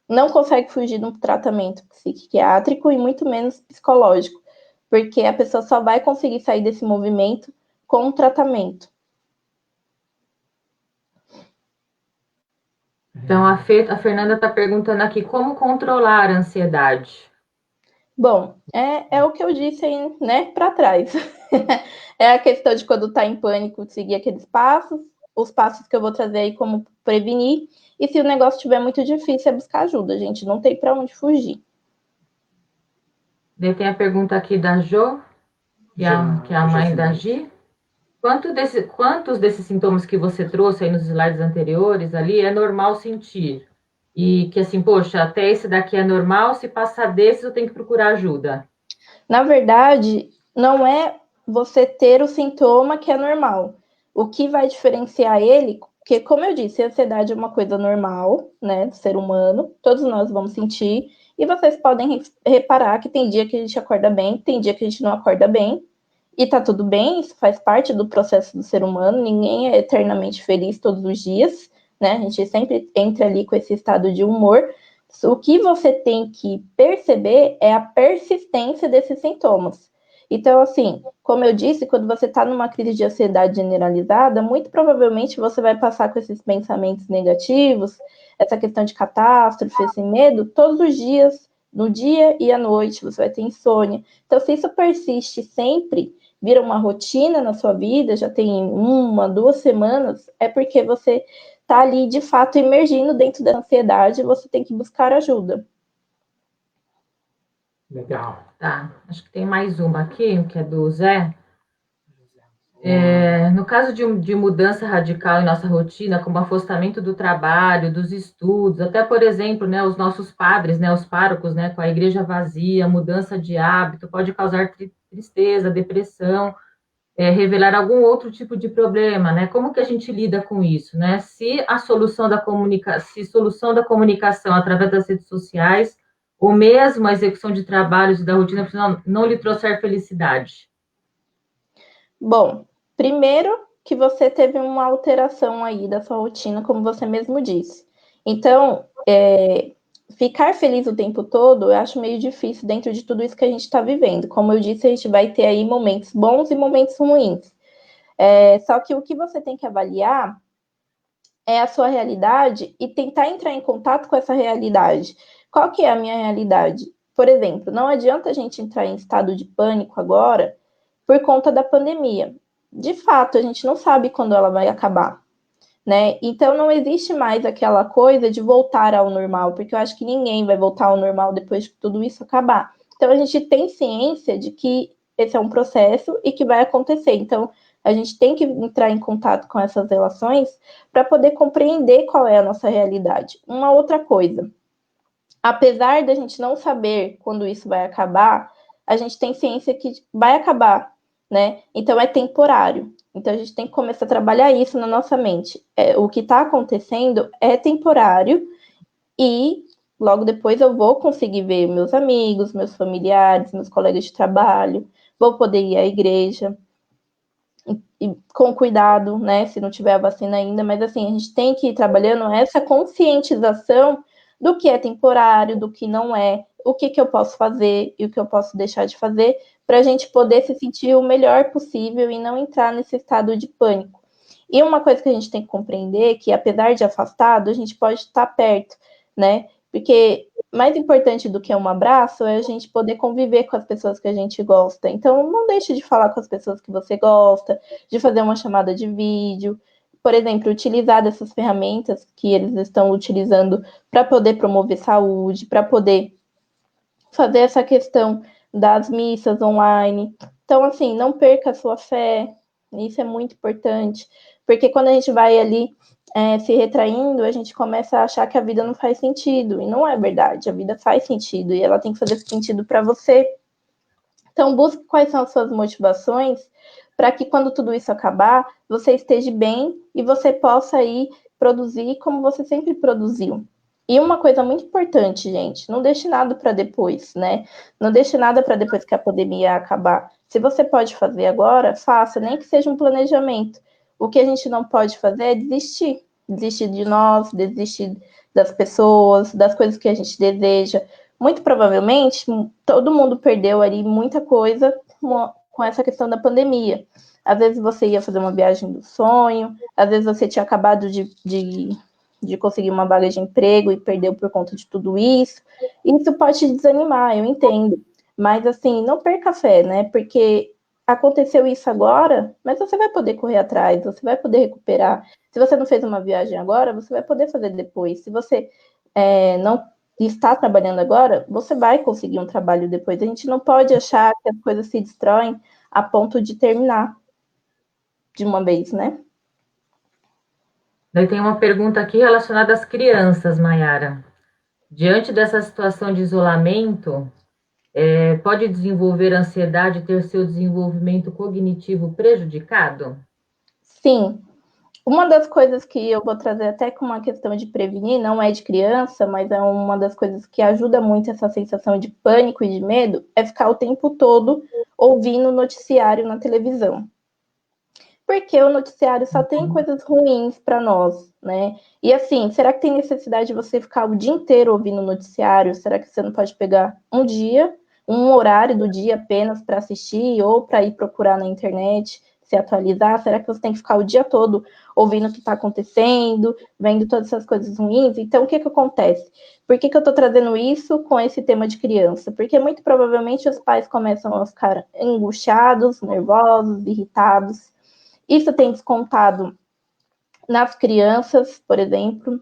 não consegue fugir de um tratamento psiquiátrico e muito menos psicológico, porque a pessoa só vai conseguir sair desse movimento com um tratamento. Então, a Fernanda está perguntando aqui como controlar a ansiedade. Bom, é o que eu disse aí, né, para trás. É a questão de quando está em pânico, seguir aqueles passos, os passos que eu vou trazer aí como prevenir, e se o negócio estiver muito difícil, é buscar ajuda, gente, não tem para onde fugir. Daí tem a pergunta aqui da Jo, que é a mãe da Gi. Quantos desses sintomas que você trouxe aí nos slides anteriores ali é normal sentir? E que assim, poxa, até esse daqui é normal, se passar desses eu tenho que procurar ajuda. Na verdade, não é você ter o sintoma que é normal. O que vai diferenciar ele, porque como eu disse, a ansiedade é uma coisa normal, né, do ser humano, todos nós vamos sentir, e vocês podem reparar que tem dia que a gente acorda bem, tem dia que a gente não acorda bem, e tá tudo bem, isso faz parte do processo do ser humano, ninguém é eternamente feliz todos os dias, né, a gente sempre entra ali com esse estado de humor. O que você tem que perceber é a persistência desses sintomas. Então, assim, como eu disse, quando você está numa crise de ansiedade generalizada, muito provavelmente você vai passar com esses pensamentos negativos, essa questão de catástrofe, esse medo, todos os dias, no dia e à noite, você vai ter insônia. Então, se isso persiste sempre, vira uma rotina na sua vida, já tem 1, 2 semanas, é porque você está ali, de fato, emergindo dentro da ansiedade, você tem que buscar ajuda. Legal. Tá, acho que tem mais uma aqui, que é do Zé. No caso de mudança radical em nossa rotina, como afastamento do trabalho, dos estudos, até, por exemplo, né, os nossos padres, né, os párocos, né, com a igreja vazia, mudança de hábito, pode causar tristeza, depressão, revelar algum outro tipo de problema, né? Como que a gente lida com isso, né? Se a solução da comunicação através das redes sociais, ou mesmo a execução de trabalhos e da rotina profissional não lhe trouxer felicidade. Bom, primeiro que você teve uma alteração aí da sua rotina, como você mesmo disse. Então, ficar feliz o tempo todo, eu acho meio difícil dentro de tudo isso que a gente está vivendo. Como eu disse, a gente vai ter aí momentos bons e momentos ruins. Só que o que você tem que avaliar é a sua realidade e tentar entrar em contato com essa realidade. Qual que é a minha realidade? Por exemplo, não adianta a gente entrar em estado de pânico agora por conta da pandemia. De fato, a gente não sabe quando ela vai acabar, né? Então não existe mais aquela coisa de voltar ao normal, porque eu acho que ninguém vai voltar ao normal depois que tudo isso acabar. Então a gente tem ciência de que esse é um processo e que vai acontecer. Então a gente tem que entrar em contato com essas relações para poder compreender qual é a nossa realidade. Uma outra coisa, apesar da gente não saber quando isso vai acabar, a gente tem ciência que vai acabar, né? Então é temporário. Então a gente tem que começar a trabalhar isso na nossa mente. O que está acontecendo é temporário e logo depois eu vou conseguir ver meus amigos, meus familiares, meus colegas de trabalho, vou poder ir à igreja e com cuidado, né? Se não tiver a vacina ainda, mas assim, a gente tem que ir trabalhando essa conscientização do que é temporário, do que não é, o que eu posso fazer e o que eu posso deixar de fazer, para a gente poder se sentir o melhor possível e não entrar nesse estado de pânico. E uma coisa que a gente tem que compreender é que, apesar de afastado, a gente pode estar perto, né? Porque mais importante do que um abraço é a gente poder conviver com as pessoas que a gente gosta. Então, não deixe de falar com as pessoas que você gosta, de fazer uma chamada de vídeo, por exemplo, utilizar dessas ferramentas que eles estão utilizando para poder promover saúde, para poder fazer essa questão das missas online. Então, assim, não perca a sua fé, isso é muito importante, porque quando a gente vai ali se retraindo, a gente começa a achar que a vida não faz sentido, e não é verdade, a vida faz sentido, e ela tem que fazer sentido para você. Então, busque quais são as suas motivações, para que quando tudo isso acabar, você esteja bem e você possa aí produzir como você sempre produziu. E uma coisa muito importante, gente, não deixe nada para depois, né? Não deixe nada para depois que a pandemia acabar. Se você pode fazer agora, faça, nem que seja um planejamento. O que a gente não pode fazer é desistir. Desistir de nós, desistir das pessoas, das coisas que a gente deseja. Muito provavelmente, todo mundo perdeu ali muita coisa com essa questão da pandemia. Às vezes você ia fazer uma viagem do sonho, às vezes você tinha acabado de conseguir uma vaga de emprego e perdeu por conta de tudo isso. Isso pode te desanimar, eu entendo. Mas, assim, não perca a fé, né? Porque aconteceu isso agora, mas você vai poder correr atrás, você vai poder recuperar. Se você não fez uma viagem agora, você vai poder fazer depois. Se você não está trabalhando agora, você vai conseguir um trabalho depois. A gente não pode achar que as coisas se destroem a ponto de terminar de uma vez, né? Daí tem uma pergunta aqui relacionada às crianças, Mayara. Diante dessa situação de isolamento, pode desenvolver ansiedade e ter seu desenvolvimento cognitivo prejudicado? Sim. Uma das coisas que eu vou trazer até com uma questão de prevenir, não é de criança, mas é uma das coisas que ajuda muito essa sensação de pânico e de medo, é ficar o tempo todo ouvindo noticiário na televisão. Porque o noticiário só tem coisas ruins para nós, né? E assim, será que tem necessidade de você ficar o dia inteiro ouvindo noticiário? Será que você não pode pegar um dia, um horário do dia apenas para assistir ou para ir procurar na internet, se atualizar? Será que você tem que ficar o dia todo ouvindo o que está acontecendo, vendo todas essas coisas ruins? Então, o que acontece? Por que eu estou trazendo isso com esse tema de criança? Porque muito provavelmente os pais começam a ficar angustiados, nervosos, irritados. Isso tem descontado nas crianças, por exemplo,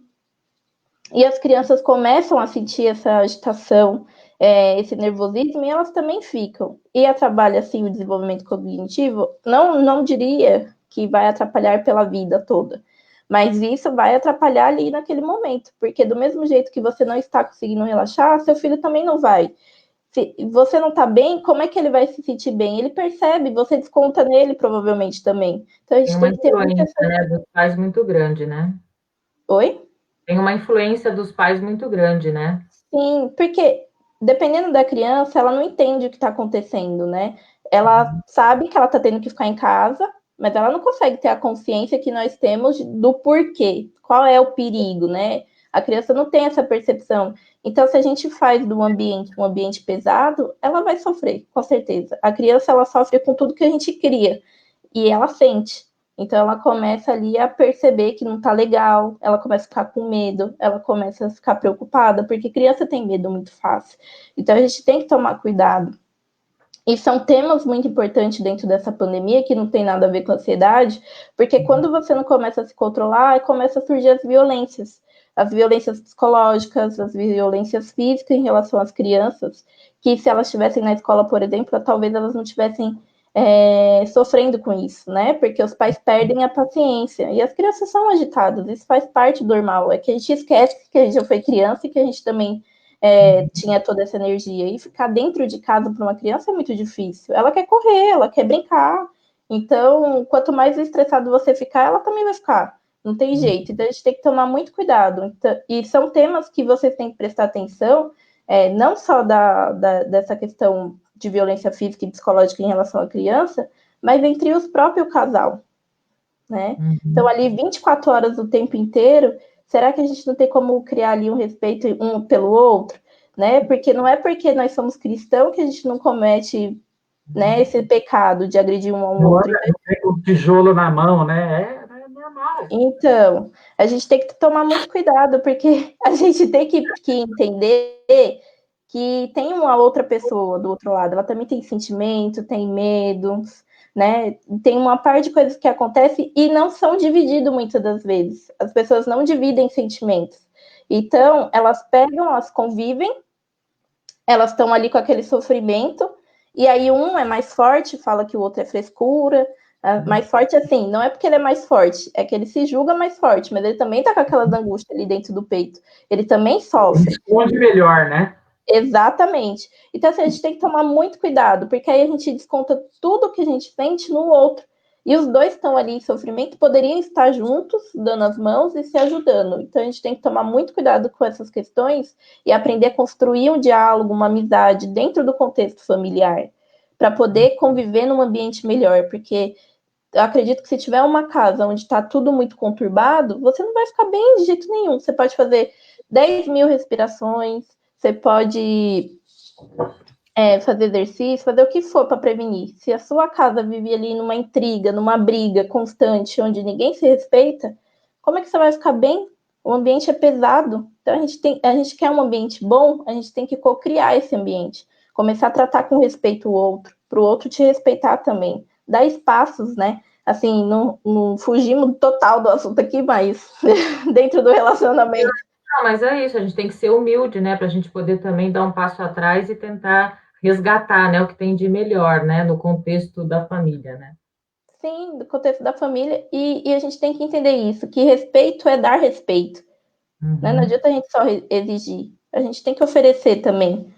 e as crianças começam a sentir essa agitação, esse nervosismo, e elas também ficam. E atrapalha, assim, o desenvolvimento cognitivo, não diria que vai atrapalhar pela vida toda, mas isso vai atrapalhar ali naquele momento, porque do mesmo jeito que você não está conseguindo relaxar, seu filho também não vai. Se você não tá bem, como é que ele vai se sentir bem? Ele percebe, você desconta nele provavelmente também. Então a Tem gente uma tem que ter muita... influência, né, dos pais muito grande, né? Oi? Tem uma influência dos pais muito grande, né? Sim, porque dependendo da criança, ela não entende o que está acontecendo, né? Ela sabe que ela está tendo que ficar em casa, mas ela não consegue ter a consciência que nós temos do porquê, qual é o perigo, né? A criança não tem essa percepção. Então, se a gente faz do ambiente um ambiente pesado, ela vai sofrer, com certeza. A criança, ela sofre com tudo que a gente cria, e ela sente. Então, ela começa ali a perceber que não tá legal, ela começa a ficar com medo, ela começa a ficar preocupada, porque criança tem medo muito fácil. Então, a gente tem que tomar cuidado. E são temas muito importantes dentro dessa pandemia, que não tem nada a ver com ansiedade, porque quando você não começa a se controlar, começa a surgir as violências psicológicas, as violências físicas em relação às crianças, que se elas estivessem na escola, por exemplo, talvez elas não estivessem sofrendo com isso, né? Porque os pais perdem a paciência e as crianças são agitadas, isso faz parte do normal. É que a gente esquece que a gente já foi criança e que a gente também tinha toda essa energia. E ficar dentro de casa para uma criança é muito difícil. Ela quer correr, ela quer brincar. Então, quanto mais estressado você ficar, ela também vai ficar. Não tem jeito. Então, a gente tem que tomar muito cuidado. Então, e são temas que vocês têm que prestar atenção, não só dessa questão de violência física e psicológica em relação à criança, mas entre os próprios casal, né? Então, ali 24 horas o tempo inteiro, será que a gente não tem como criar ali um respeito um pelo outro, né? Porque não é porque nós somos cristãos que a gente não comete, né, esse pecado de agredir um ao outro. Com o tijolo na mão, né? É normal. Então, a gente tem que tomar muito cuidado, porque a gente tem que entender que tem uma outra pessoa do outro lado, ela também tem sentimento, tem medos, né? Tem uma parte de coisas que acontecem e não são divididos muitas das vezes. As pessoas não dividem sentimentos. Então, elas pegam, elas convivem, elas estão ali com aquele sofrimento, e aí um é mais forte, fala que o outro é frescura, mais forte assim, não é porque ele é mais forte, é que ele se julga mais forte, mas ele também tá com aquelas angústias ali dentro do peito. Ele também sofre. Ele esconde melhor, né? Exatamente. Então, assim, a gente tem que tomar muito cuidado, porque aí a gente desconta tudo que a gente sente no outro. E os dois estão ali em sofrimento, poderiam estar juntos, dando as mãos e se ajudando. Então, a gente tem que tomar muito cuidado com essas questões e aprender a construir um diálogo, uma amizade dentro do contexto familiar, para poder conviver num ambiente melhor. Porque eu acredito que se tiver uma casa onde está tudo muito conturbado, você não vai ficar bem de jeito nenhum. Você pode fazer 10 mil respirações, você pode fazer exercício, fazer o que for para prevenir. Se a sua casa vive ali numa intriga, numa briga constante, onde ninguém se respeita, como é que você vai ficar bem? O ambiente é pesado. Então, a gente quer um ambiente bom, a gente tem que co-criar esse ambiente. Começar a tratar com respeito o outro, para o outro te respeitar também. Dar espaços, né? Assim, não fugimos total do assunto aqui, mas dentro do relacionamento. Não, mas é isso, a gente tem que ser humilde, né, para a gente poder também dar um passo atrás e tentar resgatar, né, o que tem de melhor, né, no contexto da família, né? Sim, do contexto da família, e a gente tem que entender isso, que respeito é dar respeito. Né? Não adianta a gente só exigir, a gente tem que oferecer também.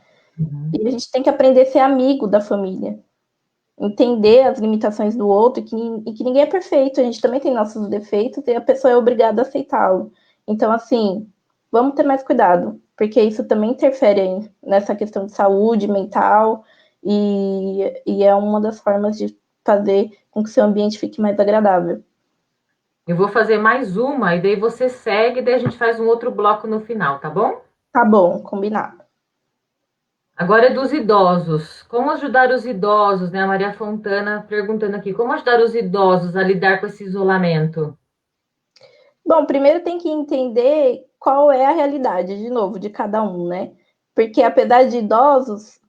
E a gente tem que aprender a ser amigo da família. Entender as limitações do outro e que ninguém é perfeito, a gente também tem nossos defeitos e a pessoa é obrigada a aceitá-lo. Então, assim, vamos ter mais cuidado, porque isso também interfere nessa questão de saúde mental e é uma das formas de fazer com que o seu ambiente fique mais agradável. Eu vou fazer mais uma e daí você segue e daí a gente faz um outro bloco no final, tá bom? Tá bom, combinado. Agora é dos idosos. Como ajudar os idosos, né? A Maria Fontana perguntando aqui, como ajudar os idosos a lidar com esse isolamento? Bom, primeiro tem que entender qual é a realidade, de novo, de cada um, né? Porque apesar de idosos,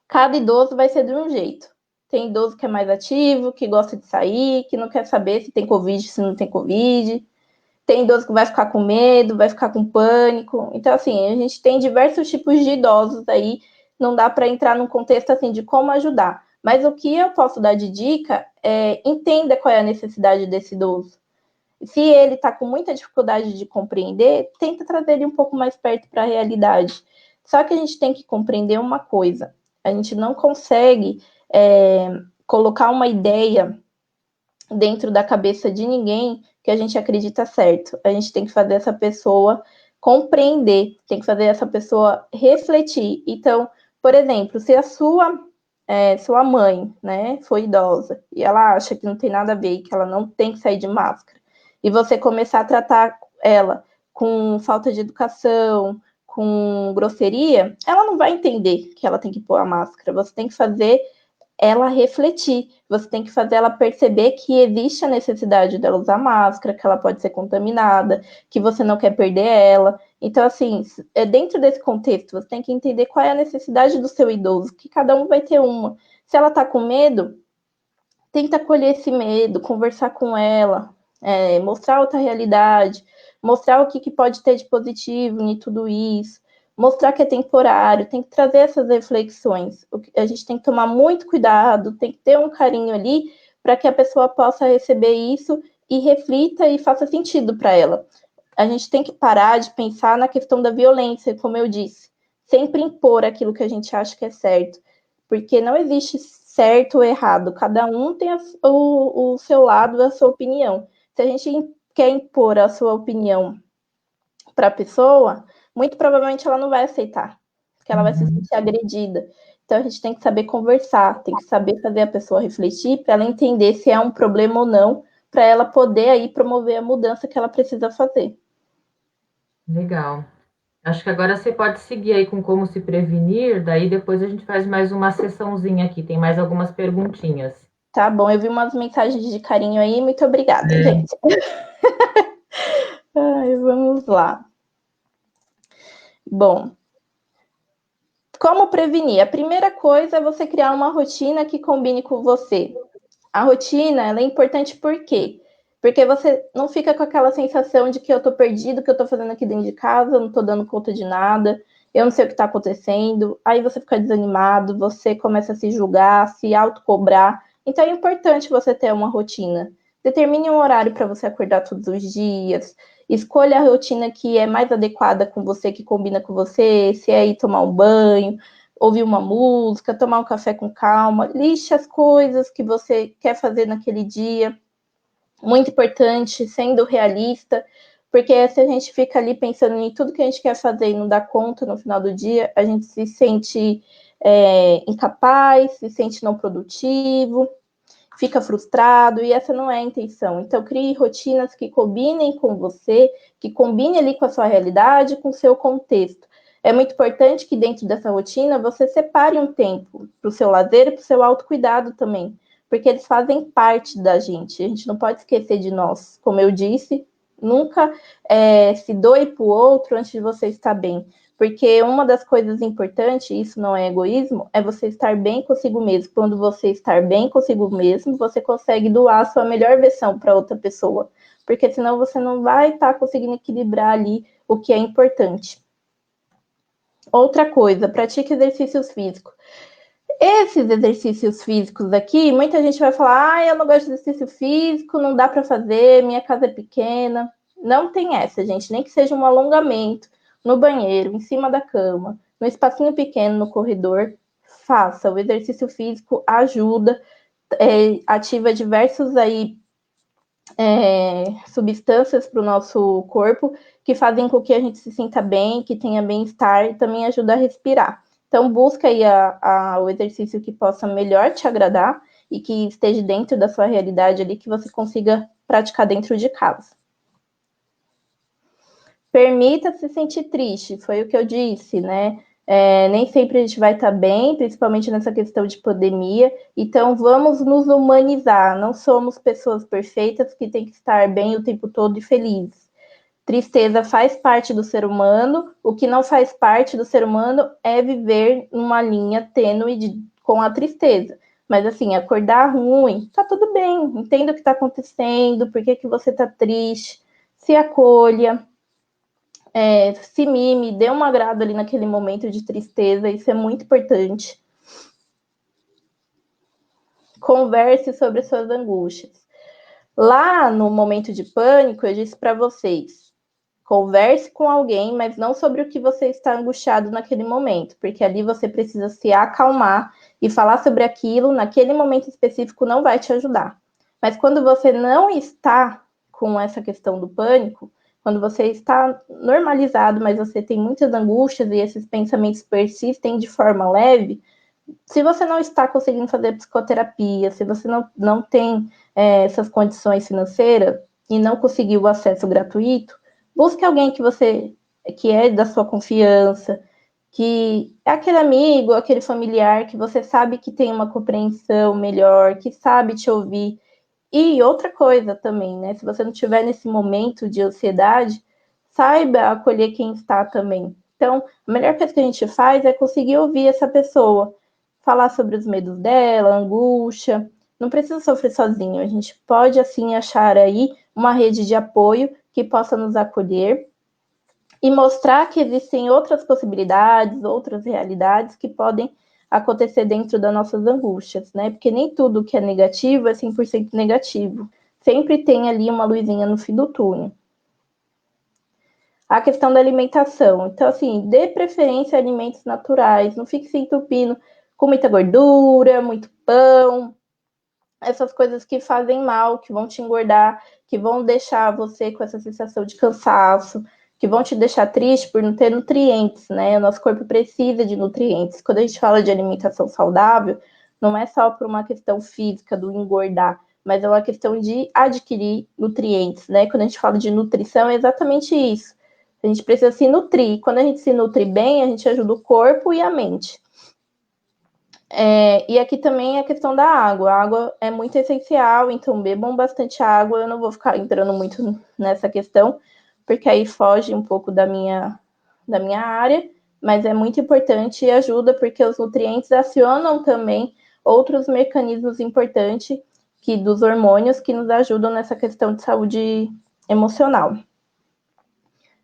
cada idoso vai ser de um jeito. Tem idoso que é mais ativo, que gosta de sair, que não quer saber se tem Covid, se não tem Covid. Tem idoso que vai ficar com medo, vai ficar com pânico. Então, assim, a gente tem diversos tipos de idosos aí. Não dá para entrar num contexto assim de como ajudar. Mas o que eu posso dar de dica é entenda qual é a necessidade desse idoso. Se ele está com muita dificuldade de compreender, tenta trazer ele um pouco mais perto para a realidade. Só que a gente tem que compreender uma coisa: a gente não consegue colocar uma ideia dentro da cabeça de ninguém que a gente acredita certo. A gente tem que fazer essa pessoa compreender, tem que fazer essa pessoa refletir. Então, por exemplo, se a sua mãe, né, foi idosa e ela acha que não tem nada a ver, que ela não tem que sair de máscara, e você começar a tratar ela com falta de educação, com grosseria, ela não vai entender que ela tem que pôr a máscara. Você tem que fazer ela refletir. Você tem que fazer ela perceber que existe a necessidade dela usar máscara, que ela pode ser contaminada, que você não quer perder ela. Então, assim, dentro desse contexto, você tem que entender qual é a necessidade do seu idoso, que cada um vai ter uma. Se ela está com medo, tenta acolher esse medo, conversar com ela, mostrar outra realidade, mostrar o que pode ter de positivo em tudo isso, mostrar que é temporário, tem que trazer essas reflexões. A gente tem que tomar muito cuidado, tem que ter um carinho ali para que a pessoa possa receber isso e reflita e faça sentido para ela. A gente tem que parar de pensar na questão da violência, como eu disse, sempre impor aquilo que a gente acha que é certo, porque não existe certo ou errado, cada um tem o seu lado, a sua opinião. Se a gente quer impor a sua opinião para a pessoa, muito provavelmente ela não vai aceitar, porque ela vai se sentir agredida. Então a gente tem que saber conversar, tem que saber fazer a pessoa refletir para ela entender se é um problema ou não, para ela poder aí promover a mudança que ela precisa fazer. Legal. Acho que agora você pode seguir aí com como se prevenir, daí depois a gente faz mais uma sessãozinha aqui, tem mais algumas perguntinhas. Tá bom, eu vi umas mensagens de carinho aí, muito obrigada, gente. Ai, vamos lá. Bom, como prevenir? A primeira coisa é você criar uma rotina que combine com você. A rotina, ela é importante por quê? Porque você não fica com aquela sensação de que eu tô perdido, que eu tô fazendo aqui dentro de casa, eu não tô dando conta de nada, eu não sei o que tá acontecendo. Aí você fica desanimado, você começa a se julgar, se autocobrar. Então é importante você ter uma rotina. Determine um horário para você acordar todos os dias. Escolha a rotina que é mais adequada com você, que combina com você. Se é ir tomar um banho, ouvir uma música, tomar um café com calma. Lixe as coisas que você quer fazer naquele dia. Muito importante, sendo realista, porque se a gente fica ali pensando em tudo que a gente quer fazer e não dá conta no final do dia, a gente se sente incapaz, se sente não produtivo, fica frustrado, e essa não é a intenção. Então, crie rotinas que combinem com você, que combinem ali com a sua realidade, com o seu contexto. É muito importante que dentro dessa rotina você separe um tempo para o seu lazer e para o seu autocuidado também, porque eles fazem parte da gente. A gente não pode esquecer de nós. Como eu disse, nunca se doe para o outro antes de você estar bem. Porque uma das coisas importantes, isso não é egoísmo, é você estar bem consigo mesmo. Quando você estar bem consigo mesmo, você consegue doar a sua melhor versão para outra pessoa. Porque senão você não vai estar conseguindo equilibrar ali o que é importante. Outra coisa, pratique exercícios físicos. Esses exercícios físicos aqui, muita gente vai falar, eu não gosto de exercício físico, não dá para fazer, minha casa é pequena. Não tem essa, gente, nem que seja um alongamento no banheiro, em cima da cama, no espacinho pequeno no corredor, faça. O exercício físico ajuda, ativa diversos aí substâncias para o nosso corpo que fazem com que a gente se sinta bem, que tenha bem-estar e também ajuda a respirar. Então, busca aí o exercício que possa melhor te agradar e que esteja dentro da sua realidade ali, que você consiga praticar dentro de casa. Permita-se sentir triste, foi o que eu disse, né? Nem sempre a gente vai estar bem, principalmente nessa questão de pandemia. Então, vamos nos humanizar. Não somos pessoas perfeitas que têm que estar bem o tempo todo e felizes. Tristeza faz parte do ser humano. O que não faz parte do ser humano é viver numa linha tênue com a tristeza. Mas, assim, acordar ruim, tá tudo bem. Entenda o que está acontecendo, por que você está triste. Se acolha. Se mime, dê um agrado ali naquele momento de tristeza, isso é muito importante. Converse sobre suas angústias. Lá no momento de pânico, eu disse para vocês, converse com alguém, mas não sobre o que você está angustiado naquele momento, porque ali você precisa se acalmar e falar sobre aquilo naquele momento específico não vai te ajudar. Mas quando você não está com essa questão do pânico, quando você está normalizado, mas você tem muitas angústias e esses pensamentos persistem de forma leve, se você não está conseguindo fazer psicoterapia, se você não tem essas condições financeiras e não conseguiu o acesso gratuito, busque alguém que é da sua confiança, que é aquele amigo, aquele familiar que você sabe que tem uma compreensão melhor, que sabe te ouvir. E outra coisa também, né? Se você não estiver nesse momento de ansiedade, saiba acolher quem está também. Então, a melhor coisa que a gente faz é conseguir ouvir essa pessoa, falar sobre os medos dela, angústia. Não precisa sofrer sozinho. A gente pode, assim, achar aí uma rede de apoio que possa nos acolher e mostrar que existem outras possibilidades, outras realidades que podem acontecer dentro das nossas angústias, né? Porque nem tudo que é negativo é 100% negativo. Sempre tem ali uma luzinha no fim do túnel. A questão da alimentação. Então, assim, dê preferência a alimentos naturais. Não fique se entupindo com muita gordura, muito pão, essas coisas que fazem mal, que vão te engordar, que vão deixar você com essa sensação de cansaço, que vão te deixar triste por não ter nutrientes, né? O nosso corpo precisa de nutrientes. Quando a gente fala de alimentação saudável, não é só por uma questão física do engordar, mas é uma questão de adquirir nutrientes, né? Quando a gente fala de nutrição, é exatamente isso. A gente precisa se nutrir. Quando a gente se nutre bem, a gente ajuda o corpo e a mente. E aqui também a questão da água. A água é muito essencial, então bebam bastante água. Eu não vou ficar entrando muito nessa questão, porque aí foge um pouco da minha área, mas é muito importante e ajuda, porque os nutrientes acionam também outros mecanismos importantes dos hormônios que nos ajudam nessa questão de saúde emocional.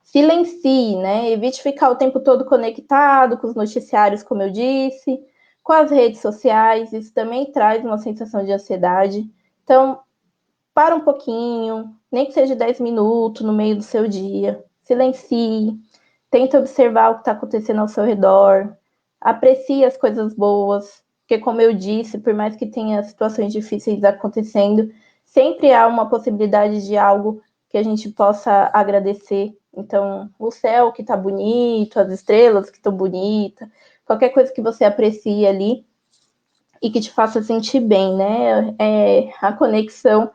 Silencie, né? Evite ficar o tempo todo conectado com os noticiários, como eu disse, com as redes sociais. Isso também traz uma sensação de ansiedade. Então, para um pouquinho, nem que seja 10 minutos no meio do seu dia. Silencie, tenta observar o que está acontecendo ao seu redor, aprecie as coisas boas, porque, como eu disse, por mais que tenha situações difíceis acontecendo, sempre há uma possibilidade de algo que a gente possa agradecer. Então, o céu que está bonito, as estrelas que estão bonitas, qualquer coisa que você aprecie ali e que te faça sentir bem, né? A conexão,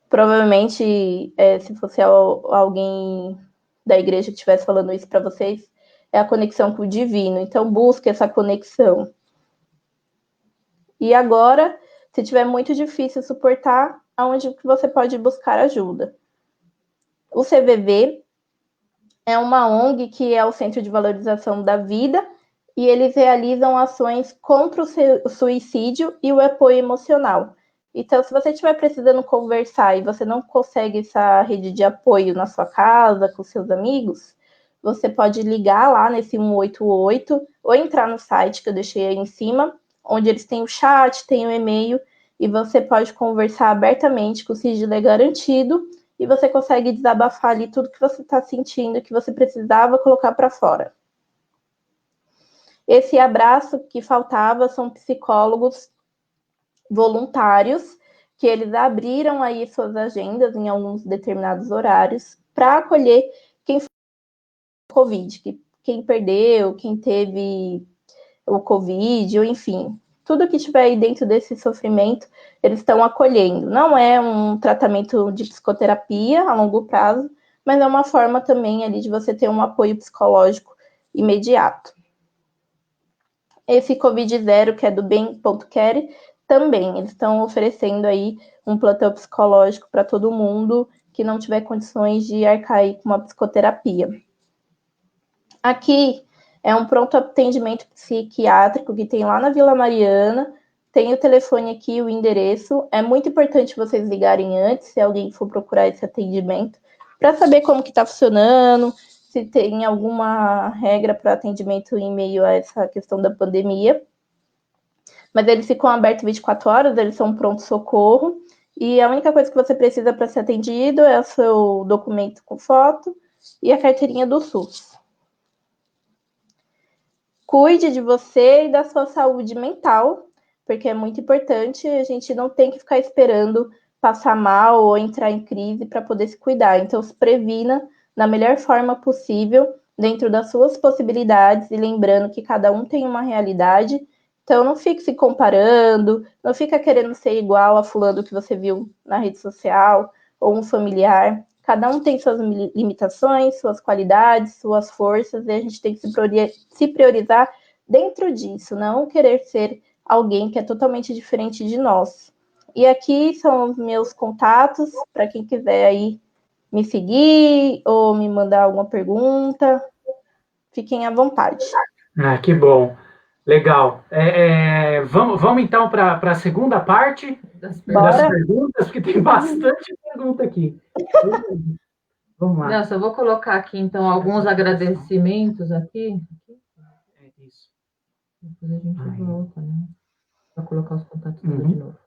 provavelmente, se fosse alguém da igreja que estivesse falando isso para vocês, é a conexão com o divino. Então, busque essa conexão. E agora, se tiver muito difícil suportar, aonde que você pode buscar ajuda? O CVV é uma ONG que é o Centro de Valorização da Vida, e eles realizam ações contra o suicídio e o apoio emocional. Então, se você estiver precisando conversar e você não consegue essa rede de apoio na sua casa, com seus amigos, você pode ligar lá nesse 188 ou entrar no site que eu deixei aí em cima, onde eles têm o chat, tem o e-mail, e você pode conversar abertamente, com o sigilo é garantido, e você consegue desabafar ali tudo que você está sentindo, que você precisava colocar para fora. Esse abraço que faltava são psicólogos voluntários, que eles abriram aí suas agendas em alguns determinados horários para acolher quem foi Covid, quem perdeu, quem teve o Covid, ou enfim, tudo que estiver aí dentro desse sofrimento, eles estão acolhendo. Não é um tratamento de psicoterapia a longo prazo, mas é uma forma também ali de você ter um apoio psicológico imediato. Esse Covid Zero, que é do Bem.Care, também, eles estão oferecendo aí um plantão psicológico para todo mundo que não tiver condições de arcar aí com uma psicoterapia. Aqui é um pronto atendimento psiquiátrico que tem lá na Vila Mariana. Tem o telefone aqui, o endereço. É muito importante vocês ligarem antes, se alguém for procurar esse atendimento, para saber como que está funcionando, se tem alguma regra para atendimento em meio a essa questão da pandemia. Mas eles ficam abertos 24 horas, eles são pronto-socorro. E a única coisa que você precisa para ser atendido é o seu documento com foto e a carteirinha do SUS. Cuide de você e da sua saúde mental, porque é muito importante. A gente não tem que ficar esperando passar mal ou entrar em crise para poder se cuidar. Então, se previna da melhor forma possível, dentro das suas possibilidades, e lembrando que cada um tem uma realidade. Então, não fique se comparando, não fica querendo ser igual a fulano que você viu na rede social ou um familiar. Cada um tem suas limitações, suas qualidades, suas forças, e a gente tem que se priorizar dentro disso, não querer ser alguém que é totalmente diferente de nós. E aqui são os meus contatos, para quem quiser aí me seguir ou me mandar alguma pergunta, fiquem à vontade. Que bom. Legal. Vamos então para a segunda parte das perguntas, porque tem bastante pergunta aqui. Vamos lá. Não, só vou colocar aqui, então, alguns agradecimentos aqui. É isso. Depois a gente volta, né? Para colocar os contatos tudo de novo.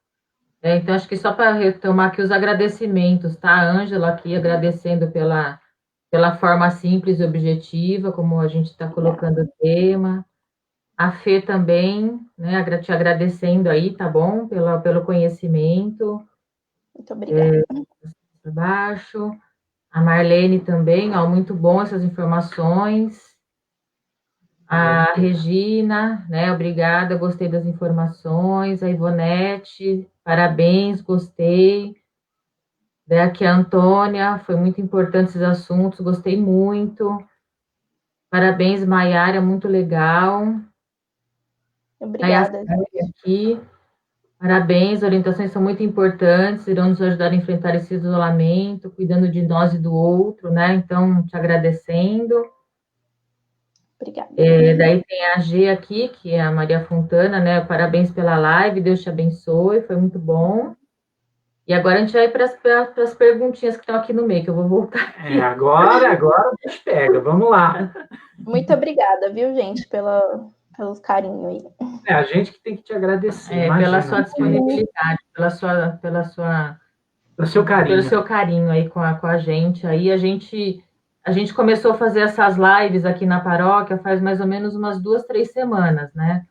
Então, acho que só para retomar aqui os agradecimentos, tá? A Ângela aqui agradecendo pela forma simples e objetiva, como a gente está colocando o tema. A Fê também, né? Te agradecendo aí, tá bom? Pelo conhecimento. Muito obrigada. Por baixo. A Marlene também, ó, muito bom essas informações. A Regina, né? Obrigada, gostei das informações. A Ivonete, parabéns, gostei. Aqui a Antônia, foi muito importante esses assuntos, gostei muito. Parabéns, Maiara, muito legal. Obrigada. Aqui. Parabéns, orientações são muito importantes, irão nos ajudar a enfrentar esse isolamento, cuidando de nós e do outro, né? Então, te agradecendo. Obrigada. Daí tem a G aqui, que é a Maria Fontana, né? Parabéns pela live, Deus te abençoe, foi muito bom. E agora a gente vai para as perguntinhas que estão aqui no meio, que eu vou voltar. Agora a gente pega, vamos lá. Muito obrigada, viu, gente, pelos carinhos aí. A gente que tem que te agradecer. Pela sua disponibilidade, pelo seu carinho aí com a gente. Aí a gente começou a fazer essas lives aqui na paróquia faz mais ou menos umas 2, 3 semanas, né?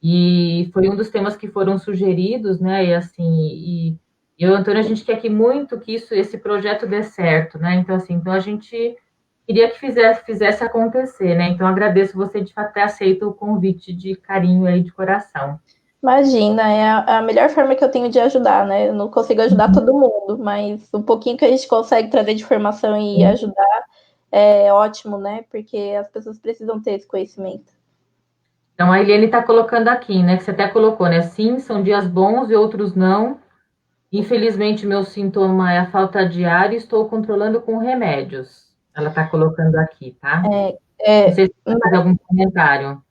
E foi um dos temas que foram sugeridos, né? E assim, e eu, Antônio, a gente quer muito que esse projeto dê certo, né? Então, assim, a gente queria que fizesse acontecer, né? Então, agradeço você de fato ter aceito o convite de carinho aí, de coração. Imagina, é a melhor forma que eu tenho de ajudar, né? Eu não consigo ajudar todo mundo, mas um pouquinho que a gente consegue trazer de informação e ajudar é ótimo, né? Porque as pessoas precisam ter esse conhecimento. Então, a Eliane está colocando aqui, né? Que você até colocou, né? Sim, são dias bons e outros não. Infelizmente, meu sintoma é a falta de ar e estou controlando com remédios. Ela está colocando aqui, tá? Não sei se você tem algum comentário.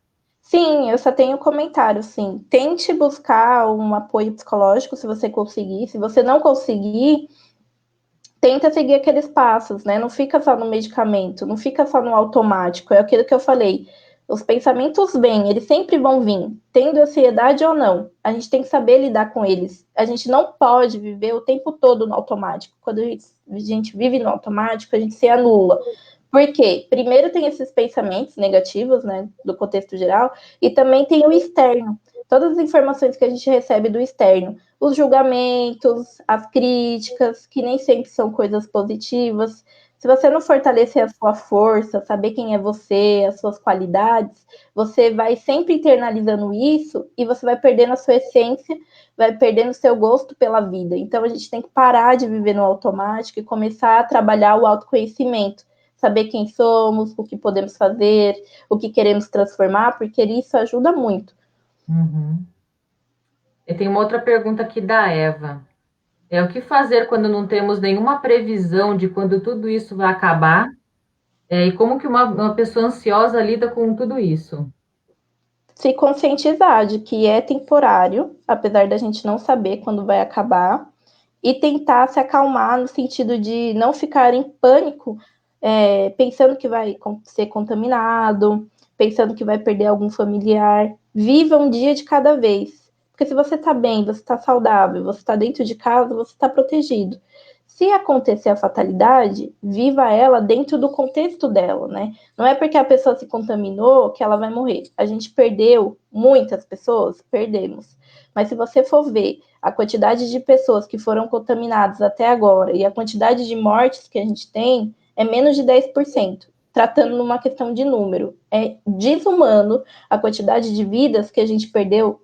Sim, eu só tenho comentário, sim. Tente buscar um apoio psicológico, se você conseguir. Se você não conseguir, tenta seguir aqueles passos, né? Não fica só no medicamento, não fica só no automático. É aquilo que eu falei. Os pensamentos vêm, eles sempre vão vir, tendo ansiedade ou não. A gente tem que saber lidar com eles. A gente não pode viver o tempo todo no automático. Quando a gente vive no automático, a gente se anula. Por quê? Primeiro tem esses pensamentos negativos, né, do contexto geral, e também tem o externo. Todas as informações que a gente recebe do externo, os julgamentos, as críticas, que nem sempre são coisas positivas. Se você não fortalecer a sua força, saber quem é você, as suas qualidades, você vai sempre internalizando isso e você vai perdendo a sua essência, vai perdendo o seu gosto pela vida. Então, a gente tem que parar de viver no automático e começar a trabalhar o autoconhecimento. Saber quem somos, o que podemos fazer, o que queremos transformar, porque isso ajuda muito. Eu tenho uma outra pergunta aqui da Eva. O que fazer quando não temos nenhuma previsão de quando tudo isso vai acabar? E como que uma pessoa ansiosa lida com tudo isso? Se conscientizar de que é temporário, apesar da gente não saber quando vai acabar, e tentar se acalmar no sentido de não ficar em pânico, pensando que vai ser contaminado, pensando que vai perder algum familiar. Viva um dia de cada vez. Porque se você está bem, você está saudável, você está dentro de casa, você está protegido. Se acontecer a fatalidade, viva ela dentro do contexto dela, né? Não é porque a pessoa se contaminou que ela vai morrer. A gente perdeu muitas pessoas, perdemos. Mas se você for ver a quantidade de pessoas que foram contaminadas até agora e a quantidade de mortes que a gente tem, é menos de 10%. Tratando numa questão de número. É desumano a quantidade de vidas que a gente perdeu,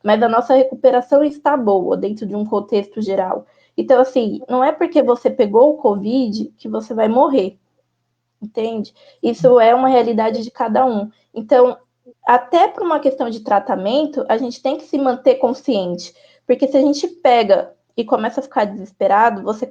mas a nossa recuperação está boa dentro de um contexto geral. Então, assim, não é porque você pegou o Covid que você vai morrer, entende? Isso é uma realidade de cada um. Então, até por uma questão de tratamento, a gente tem que se manter consciente, porque se a gente pega e começa a ficar desesperado, você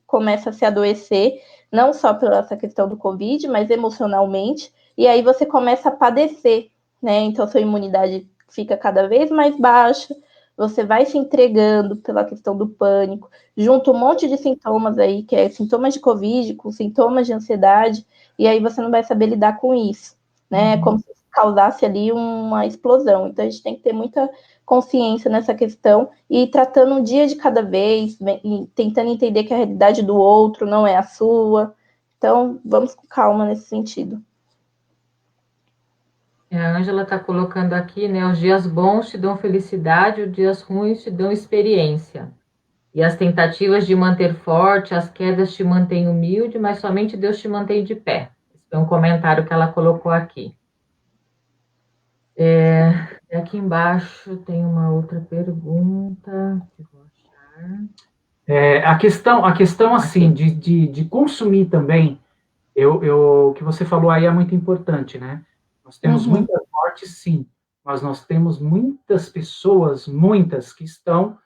começa a se adoecer, não só pela essa questão do Covid, mas emocionalmente, e aí você começa a padecer, né? Então, sua imunidade fica cada vez mais baixa, você vai se entregando pela questão do pânico, junto um monte de sintomas aí, que é sintomas de Covid, com sintomas de ansiedade, e aí você não vai saber lidar com isso, né? É como se causasse ali uma explosão. Então, a gente tem que ter muita consciência nessa questão e ir tratando um dia de cada vez, tentando entender que a realidade do outro não é a sua. Então, vamos com calma nesse sentido. A Ângela está colocando aqui, né? Os dias bons te dão felicidade, os dias ruins te dão experiência. E as tentativas de manter forte, as quedas te mantêm humilde, mas somente Deus te mantém de pé. Esse é um comentário que ela colocou aqui. Aqui embaixo tem uma outra pergunta que eu vou achar. A questão assim, de consumir também, o que você falou aí é muito importante, né? Nós temos muitas mortes, sim, mas nós temos muitas pessoas, muitas, que estão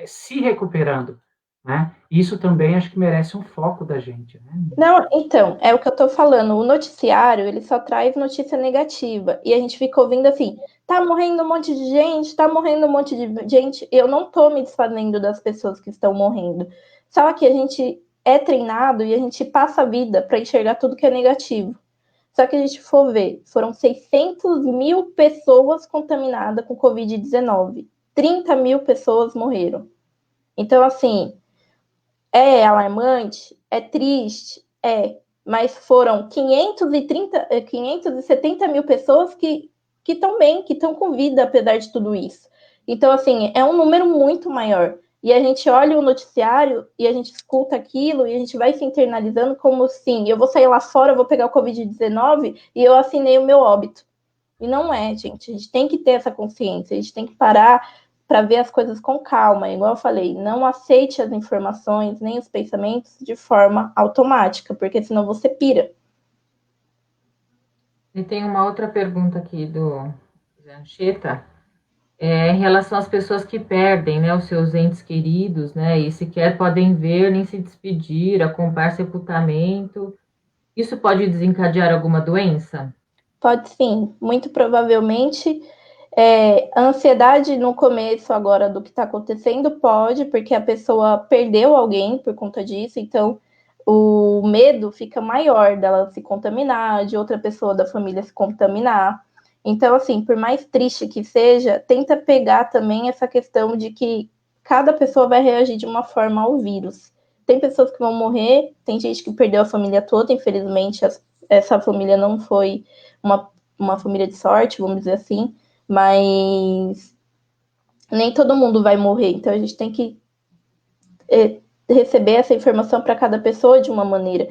se recuperando, né? Isso também acho que merece um foco da gente, né? Não, então, é o que eu tô falando. O noticiário, ele só traz notícia negativa. E a gente fica ouvindo assim, tá morrendo um monte de gente, tá morrendo um monte de gente. Eu não tô me desfazendo das pessoas que estão morrendo. Só que a gente é treinado e a gente passa a vida para enxergar tudo que é negativo. Só que a gente for ver, foram 600 mil pessoas contaminadas com Covid-19. 30 mil pessoas morreram. Então, assim, é alarmante? É triste? É. Mas foram 570 mil pessoas que estão bem, que estão com vida, apesar de tudo isso. Então, assim, é um número muito maior. E a gente olha o noticiário e a gente escuta aquilo e a gente vai se internalizando como assim, eu vou sair lá fora, eu vou pegar o Covid-19 e eu assinei o meu óbito. E não é, gente. A gente tem que ter essa consciência, a gente tem que parar para ver as coisas com calma. Igual eu falei, não aceite as informações nem os pensamentos de forma automática, porque senão você pira. E tem uma outra pergunta aqui do Zancheta, em relação às pessoas que perdem, né, os seus entes queridos, né, e sequer podem ver nem se despedir, acompanhar sepultamento. Isso pode desencadear alguma doença? Pode sim, muito provavelmente. A ansiedade no começo agora do que está acontecendo pode, porque a pessoa perdeu alguém por conta disso, então o medo fica maior dela se contaminar, de outra pessoa da família se contaminar. Então, assim, por mais triste que seja, tenta pegar também essa questão de que cada pessoa vai reagir de uma forma ao vírus. Tem pessoas que vão morrer, tem gente que perdeu a família toda, infelizmente, essa família não foi uma família de sorte, vamos dizer assim, mas nem todo mundo vai morrer, então a gente tem que receber essa informação para cada pessoa de uma maneira.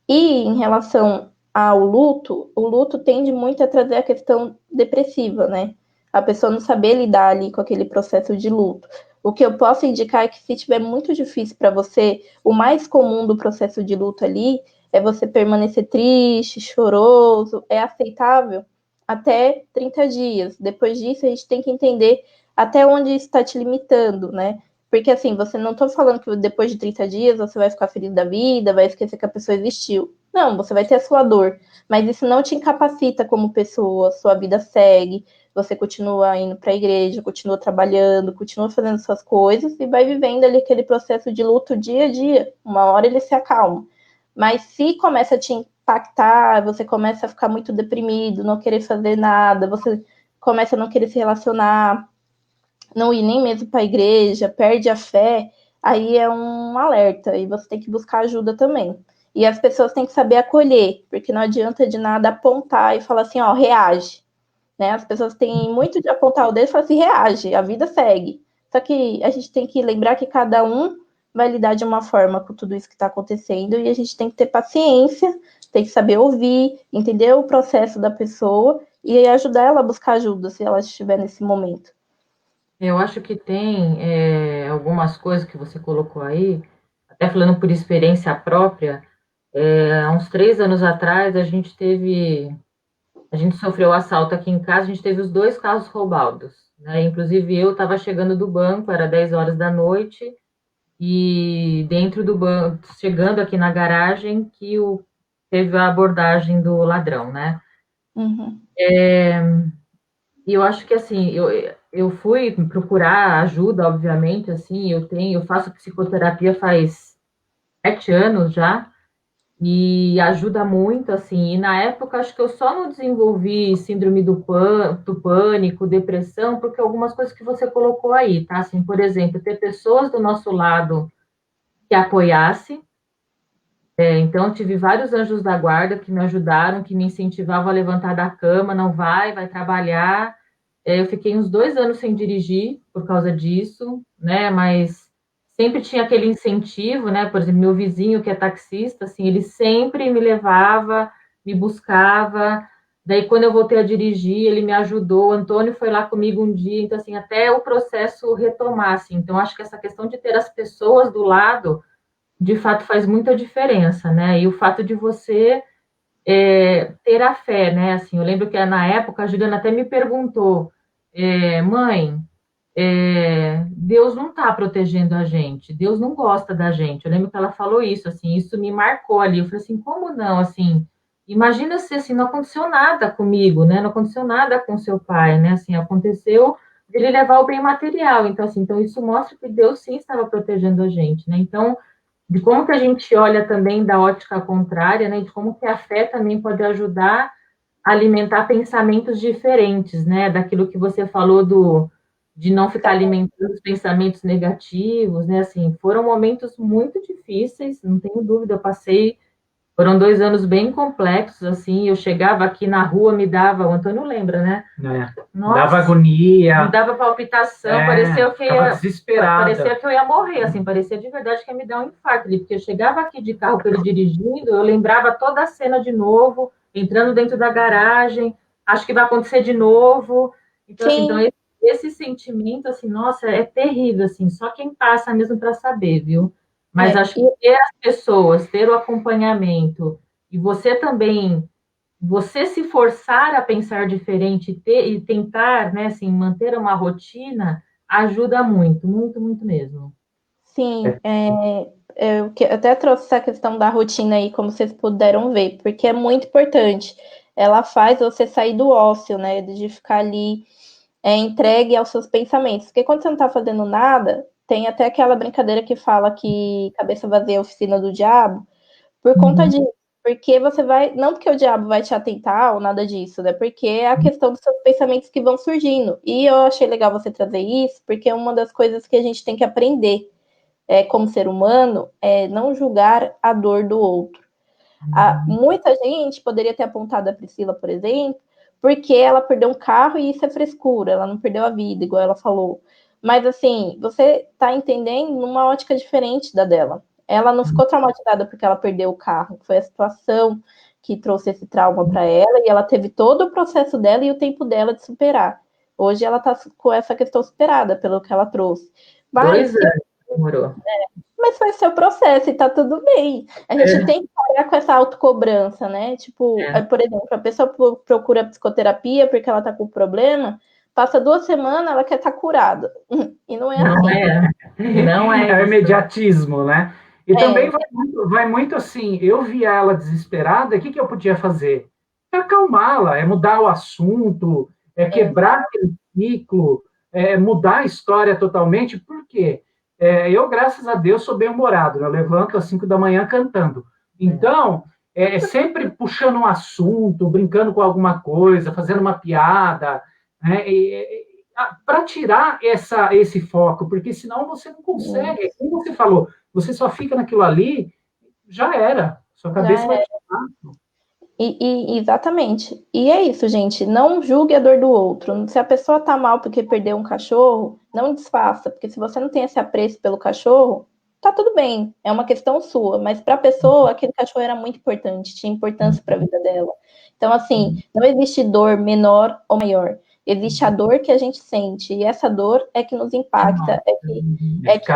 E em relação ao luto, o luto tende muito a trazer a questão depressiva, né? A pessoa não saber lidar ali com aquele processo de luto. O que eu posso indicar é que se tiver muito difícil para você, o mais comum do processo de luto ali é você permanecer triste, choroso, é aceitável até 30 dias. Depois disso, a gente tem que entender até onde isso está te limitando, né? Porque assim, você não estou falando que depois de 30 dias você vai ficar feliz da vida, vai esquecer que a pessoa existiu. Não, você vai ter a sua dor, mas isso não te incapacita como pessoa, sua vida segue, você continua indo para a igreja, continua trabalhando, continua fazendo suas coisas e vai vivendo ali aquele processo de luto dia a dia. Uma hora ele se acalma. Mas se começa a te impactar, você começa a ficar muito deprimido, não querer fazer nada, você começa a não querer se relacionar, não ir nem mesmo para a igreja, perde a fé, aí é um alerta e você tem que buscar ajuda também. E as pessoas têm que saber acolher, porque não adianta de nada apontar e falar assim, ó, reage. Né? As pessoas têm muito de apontar o dedo e falar assim, reage, a vida segue. Só que a gente tem que lembrar que cada um vai lidar de uma forma com tudo isso que está acontecendo e a gente tem que ter paciência, tem que saber ouvir, entender o processo da pessoa e ajudar ela a buscar ajuda se ela estiver nesse momento. Eu acho que tem algumas coisas que você colocou aí, até falando por experiência própria. Há uns 3 anos atrás, a gente sofreu assalto aqui em casa, a gente teve os dois carros roubados, né? Inclusive eu estava chegando do banco, era 10 horas da noite, e dentro do banco, chegando aqui na garagem, teve a abordagem do ladrão, né? Uhum. E eu acho que assim, eu fui procurar ajuda, obviamente, assim, eu faço psicoterapia faz 7 anos já, e ajuda muito, assim, e na época acho que eu só não desenvolvi síndrome do pânico, depressão, porque algumas coisas que você colocou aí, tá? Assim, por exemplo, ter pessoas do nosso lado que apoiasse. Então, eu tive vários anjos da guarda que me ajudaram, que me incentivavam a levantar da cama, não vai trabalhar. Eu fiquei uns 2 anos sem dirigir por causa disso, né? Mas sempre tinha aquele incentivo, né? Por exemplo, meu vizinho que é taxista, assim, ele sempre me levava, me buscava. Daí, quando eu voltei a dirigir, ele me ajudou. O Antônio foi lá comigo um dia, então, assim, até o processo retomar, assim. Então, acho que essa questão de ter as pessoas do lado, de fato, faz muita diferença, né? E o fato de você ter a fé, né? Assim, eu lembro que na época a Juliana até me perguntou, mãe, Deus não está protegendo a gente, Deus não gosta da gente. Eu lembro que ela falou isso, assim, isso me marcou ali. Eu falei assim, como não? Assim, imagina se assim, não aconteceu nada comigo, né? Não aconteceu nada com seu pai, né? Assim, aconteceu de ele levar o bem material. Então, assim, então isso mostra que Deus sim estava protegendo a gente, né? Então, de como que a gente olha também da ótica contrária, né? De como que a fé também pode ajudar a alimentar pensamentos diferentes, né? Daquilo que você falou de não ficar alimentando os pensamentos negativos, né? Assim, foram momentos muito difíceis, não tenho dúvida, foram 2 anos bem complexos, assim, eu chegava aqui na rua, o Antônio lembra, né? Nossa, dava agonia. Me dava palpitação, parecia que eu ia morrer, assim, parecia de verdade que ia me dar um infarto ali, porque eu chegava aqui de carro com ele dirigindo, eu lembrava toda a cena de novo, entrando dentro da garagem, acho que vai acontecer de novo. Então, assim, então esse sentimento, assim, nossa, é terrível, assim, só quem passa mesmo para saber, viu? Mas acho que ter as pessoas, ter o acompanhamento, e você também você se forçar a pensar diferente e tentar, né, assim, manter uma rotina, ajuda muito, muito, muito mesmo. Sim, eu até trouxe essa questão da rotina aí, como vocês puderam ver, porque é muito importante. Ela faz você sair do ócio, né, de ficar ali entregue aos seus pensamentos. Porque quando você não está fazendo nada, tem até aquela brincadeira que fala que cabeça vazia é a oficina do diabo, por conta disso. Porque você vai. Não porque o diabo vai te atentar ou nada disso, né? Porque é a questão dos seus pensamentos que vão surgindo. E eu achei legal você trazer isso, porque é uma das coisas que a gente tem que aprender como ser humano é não julgar a dor do outro. Muita gente poderia ter apontado a Priscila, por exemplo, porque ela perdeu um carro e isso é frescura, ela não perdeu a vida, igual ela falou. Mas assim, você está entendendo numa ótica diferente da dela. Ela não ficou traumatizada porque ela perdeu o carro, foi a situação que trouxe esse trauma para ela e ela teve todo o processo dela e o tempo dela de superar. Hoje ela está com essa questão superada pelo que ela trouxe. Mas 2 anos demorou. mas foi seu processo e tá tudo bem. A gente tem que parar com essa autocobrança, né? Tipo, por exemplo, a pessoa procura psicoterapia porque ela tá com problema, passa 2 semanas, ela quer estar curada. E não é Não assim. não é. É o imediatismo, né? E também vai muito assim, eu via ela desesperada, o que eu podia fazer? É acalmá-la, é mudar o assunto, é quebrar aquele ciclo, é mudar a história totalmente, por quê? Eu, graças a Deus, sou bem-humorado, né? Eu levanto às 5 da manhã cantando. Então, sempre puxando um assunto, brincando com alguma coisa, fazendo uma piada, né? Para tirar esse foco, porque senão você não consegue. Como você falou, você só fica naquilo ali, já era. Sua cabeça vai tirar. Exatamente. E é isso, gente. Não julgue a dor do outro. Se a pessoa tá mal porque perdeu um cachorro, não desfaça, porque se você não tem esse apreço pelo cachorro, tá tudo bem. É uma questão sua. Mas para a pessoa, aquele cachorro era muito importante, tinha importância para a vida dela. Então, assim, não existe dor menor ou maior. Existe a dor que a gente sente, e essa dor é que nos impacta, é que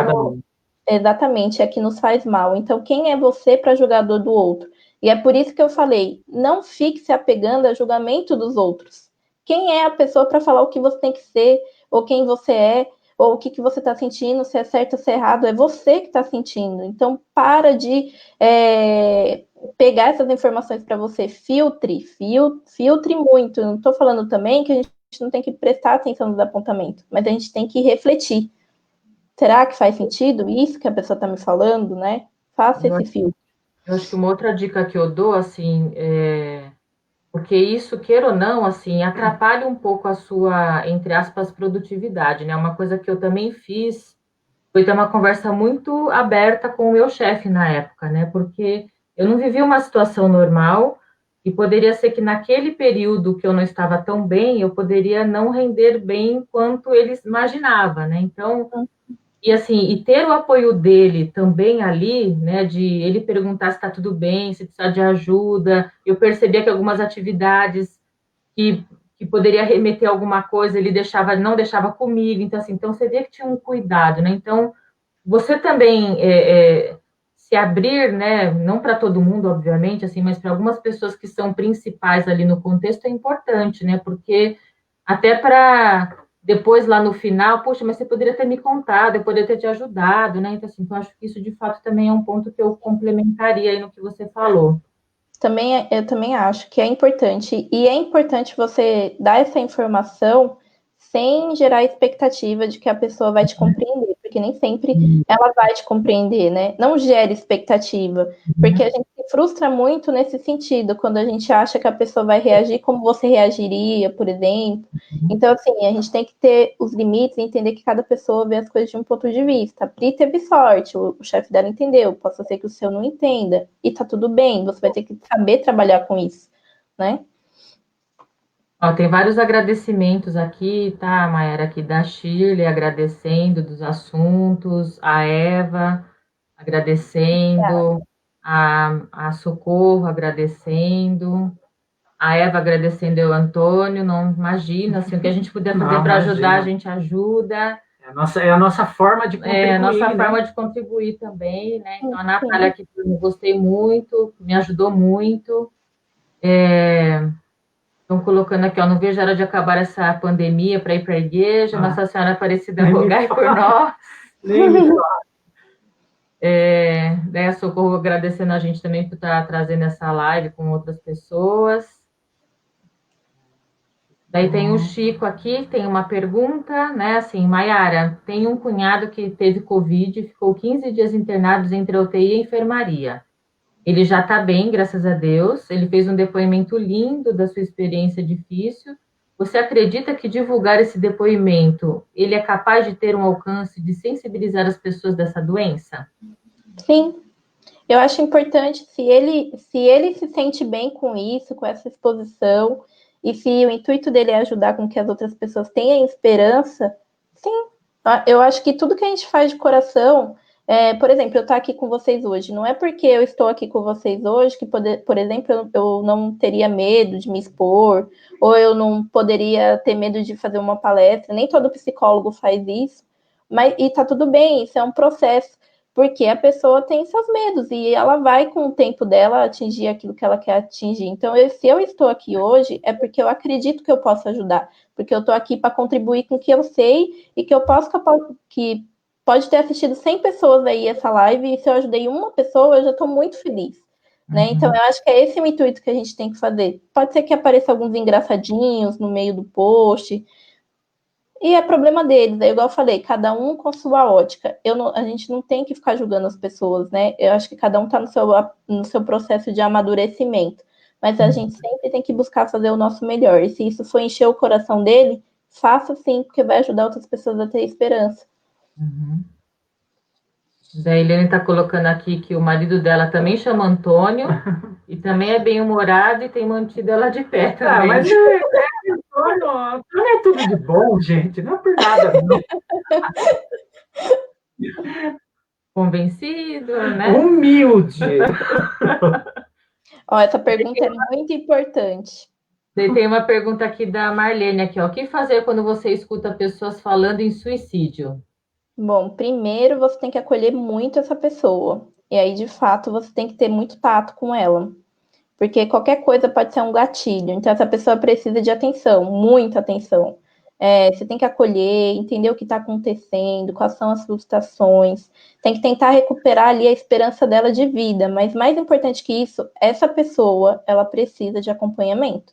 exatamente, é que nos faz mal. Então, quem é você para julgar a dor do outro? E é por isso que eu falei, não fique se apegando a julgamento dos outros. Quem é a pessoa para falar o que você tem que ser, ou quem você é, ou o que você está sentindo, se é certo ou se é errado, é você que está sentindo. Então, para de pegar essas informações para você, filtre muito. Eu não estou falando também que a gente não tem que prestar atenção nos apontamentos, mas a gente tem que refletir. Será que faz sentido isso que a pessoa está me falando, né? Faça esse filtro. Eu acho que uma outra dica que eu dou, assim, porque isso, queira ou não, assim, atrapalha um pouco a sua, entre aspas, produtividade, né? Uma coisa que eu também fiz foi ter uma conversa muito aberta com o meu chefe na época, né? Porque eu não vivia uma situação normal e poderia ser que naquele período que eu não estava tão bem, eu poderia não render bem quanto ele imaginava, né? Então, e assim, e ter o apoio dele também ali, né, de ele perguntar se está tudo bem, se precisa de ajuda. Eu percebia que algumas atividades que poderia remeter a alguma coisa, ele não deixava comigo. Então, assim, então você vê que tinha um cuidado, né? Então, você também se abrir, né, não para todo mundo, obviamente, assim, mas para algumas pessoas que são principais ali no contexto é importante, né? Porque até para depois, lá no final, poxa, mas você poderia ter me contado, eu poderia ter te ajudado, né? Então, assim, então acho que isso, de fato, também é um ponto que eu complementaria aí no que você falou. Eu também acho que é importante. E é importante você dar essa informação sem gerar expectativa de que a pessoa vai te compreender, porque nem sempre ela vai te compreender, né? Não gere expectativa, porque a gente se frustra muito nesse sentido, quando a gente acha que a pessoa vai reagir como você reagiria, por exemplo. Então, assim, a gente tem que ter os limites e entender que cada pessoa vê as coisas de um ponto de vista. A Pri teve sorte, o chefe dela entendeu, pode ser que o seu não entenda, e tá tudo bem, você vai ter que saber trabalhar com isso, né? Ó, tem vários agradecimentos aqui, tá, Mayara, aqui da Shirley, agradecendo dos assuntos, a Eva, agradecendo, a Socorro, agradecendo, a Eva agradecendo eu, Antônio, não imagina, assim, o que a gente puder fazer para ajudar, a gente ajuda. É a nossa forma de contribuir. É a nossa forma de contribuir também, né? Então, a Natália aqui, eu gostei muito, me ajudou muito. Estão colocando aqui, ó, não vejo a hora de acabar essa pandemia para ir para a igreja, Nossa Senhora Aparecida, rogai por nós. Nem me fala. Daí a Socorro agradecendo a gente também por estar trazendo essa live com outras pessoas. Daí tem o Chico aqui, tem uma pergunta, né, assim, Mayara, tem um cunhado que teve Covid e ficou 15 dias internados entre a UTI e a enfermaria. Ele já está bem, graças a Deus. Ele fez um depoimento lindo da sua experiência difícil. Você acredita que divulgar esse depoimento, ele é capaz de ter um alcance de sensibilizar as pessoas dessa doença? Sim. Eu acho importante, se ele se sente bem com isso, com essa exposição, e se o intuito dele é ajudar com que as outras pessoas tenham esperança, sim. Eu acho que tudo que a gente faz de coração, por exemplo, eu estou aqui com vocês hoje, não é porque eu estou aqui com vocês hoje que, por exemplo, eu não teria medo de me expor, ou eu não poderia ter medo de fazer uma palestra, nem todo psicólogo faz isso, e tá tudo bem, isso é um processo, porque a pessoa tem seus medos e ela vai, com o tempo dela, atingir aquilo que ela quer atingir. Então, se eu estou aqui hoje, é porque eu acredito que eu posso ajudar, porque eu estou aqui para contribuir com o que eu sei e que eu posso, que pode ter assistido 100 pessoas aí essa live, e se eu ajudei uma pessoa, eu já estou muito feliz. Né? Então, eu acho que é esse o intuito que a gente tem que fazer. Pode ser que apareça alguns engraçadinhos no meio do post, e é problema deles, é igual eu falei, cada um com sua ótica. A gente não tem que ficar julgando as pessoas, né? Eu acho que cada um está no seu processo de amadurecimento. Mas a gente sempre tem que buscar fazer o nosso melhor. E se isso for encher o coração dele, faça sim, porque vai ajudar outras pessoas a ter esperança. A Helene está colocando aqui que o marido dela também chama Antônio e também é bem-humorado e tem mantido ela de pé também. Mas Antônio é tudo de bom, gente. Não é por nada, não. Convencido, né? Humilde. Essa pergunta é muito importante. Tem uma pergunta aqui da Marlene aqui, ó. O que fazer quando você escuta pessoas falando em suicídio? Bom, primeiro você tem que acolher muito essa pessoa. E aí, de fato, você tem que ter muito tato com ela. Porque qualquer coisa pode ser um gatilho. Então, essa pessoa precisa de atenção, muita atenção. Você tem que acolher, entender o que está acontecendo, quais são as frustrações. Tem que tentar recuperar ali a esperança dela de vida. Mas mais importante que isso, essa pessoa, ela precisa de acompanhamento.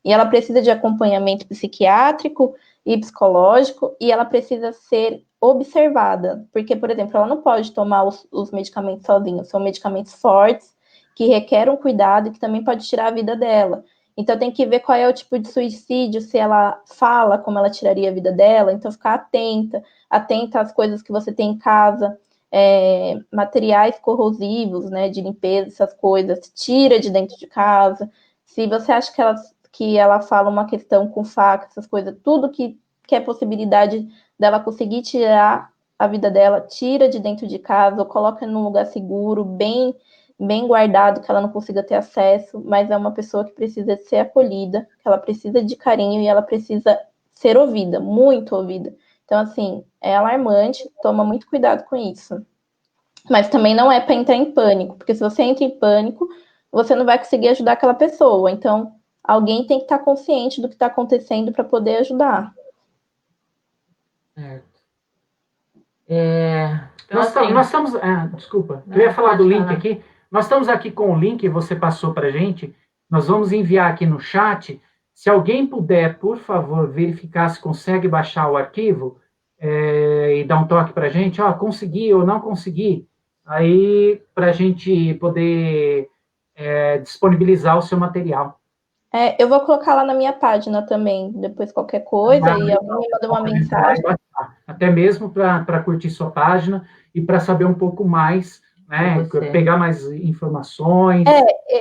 E ela precisa de acompanhamento psiquiátrico e psicológico, e ela precisa ser observada. Porque, por exemplo, ela não pode tomar os medicamentos sozinha. São medicamentos fortes, que requer um cuidado e que também pode tirar a vida dela. Então tem que ver qual é o tipo de suicídio, se ela fala como ela tiraria a vida dela, então ficar atenta às coisas que você tem em casa, materiais corrosivos, né, de limpeza, essas coisas, tira de dentro de casa. Se você acha que ela fala uma questão com faca, essas coisas, tudo que é possibilidade dela conseguir tirar a vida dela, tira de dentro de casa, ou coloca num lugar seguro, bem guardado, que ela não consiga ter acesso, mas é uma pessoa que precisa ser acolhida, que ela precisa de carinho e ela precisa ser ouvida, muito ouvida. Então, assim, é alarmante, toma muito cuidado com isso. Mas também não é para entrar em pânico, porque se você entra em pânico, você não vai conseguir ajudar aquela pessoa. Então, alguém tem que estar consciente do que está acontecendo para poder ajudar. Certo. Então, nós estamos. Desculpa, eu ia falar do link aqui. Nós estamos aqui com o link que você passou para a gente. Nós vamos enviar aqui no chat. Se alguém puder, por favor, verificar se consegue baixar o arquivo e dar um toque para a gente. Consegui ou não consegui. Aí, para a gente poder disponibilizar o seu material. Eu vou colocar lá na minha página também, depois qualquer coisa, e alguém me manda uma mensagem. Até mesmo para curtir sua página e para saber um pouco mais, né? Pegar mais informações.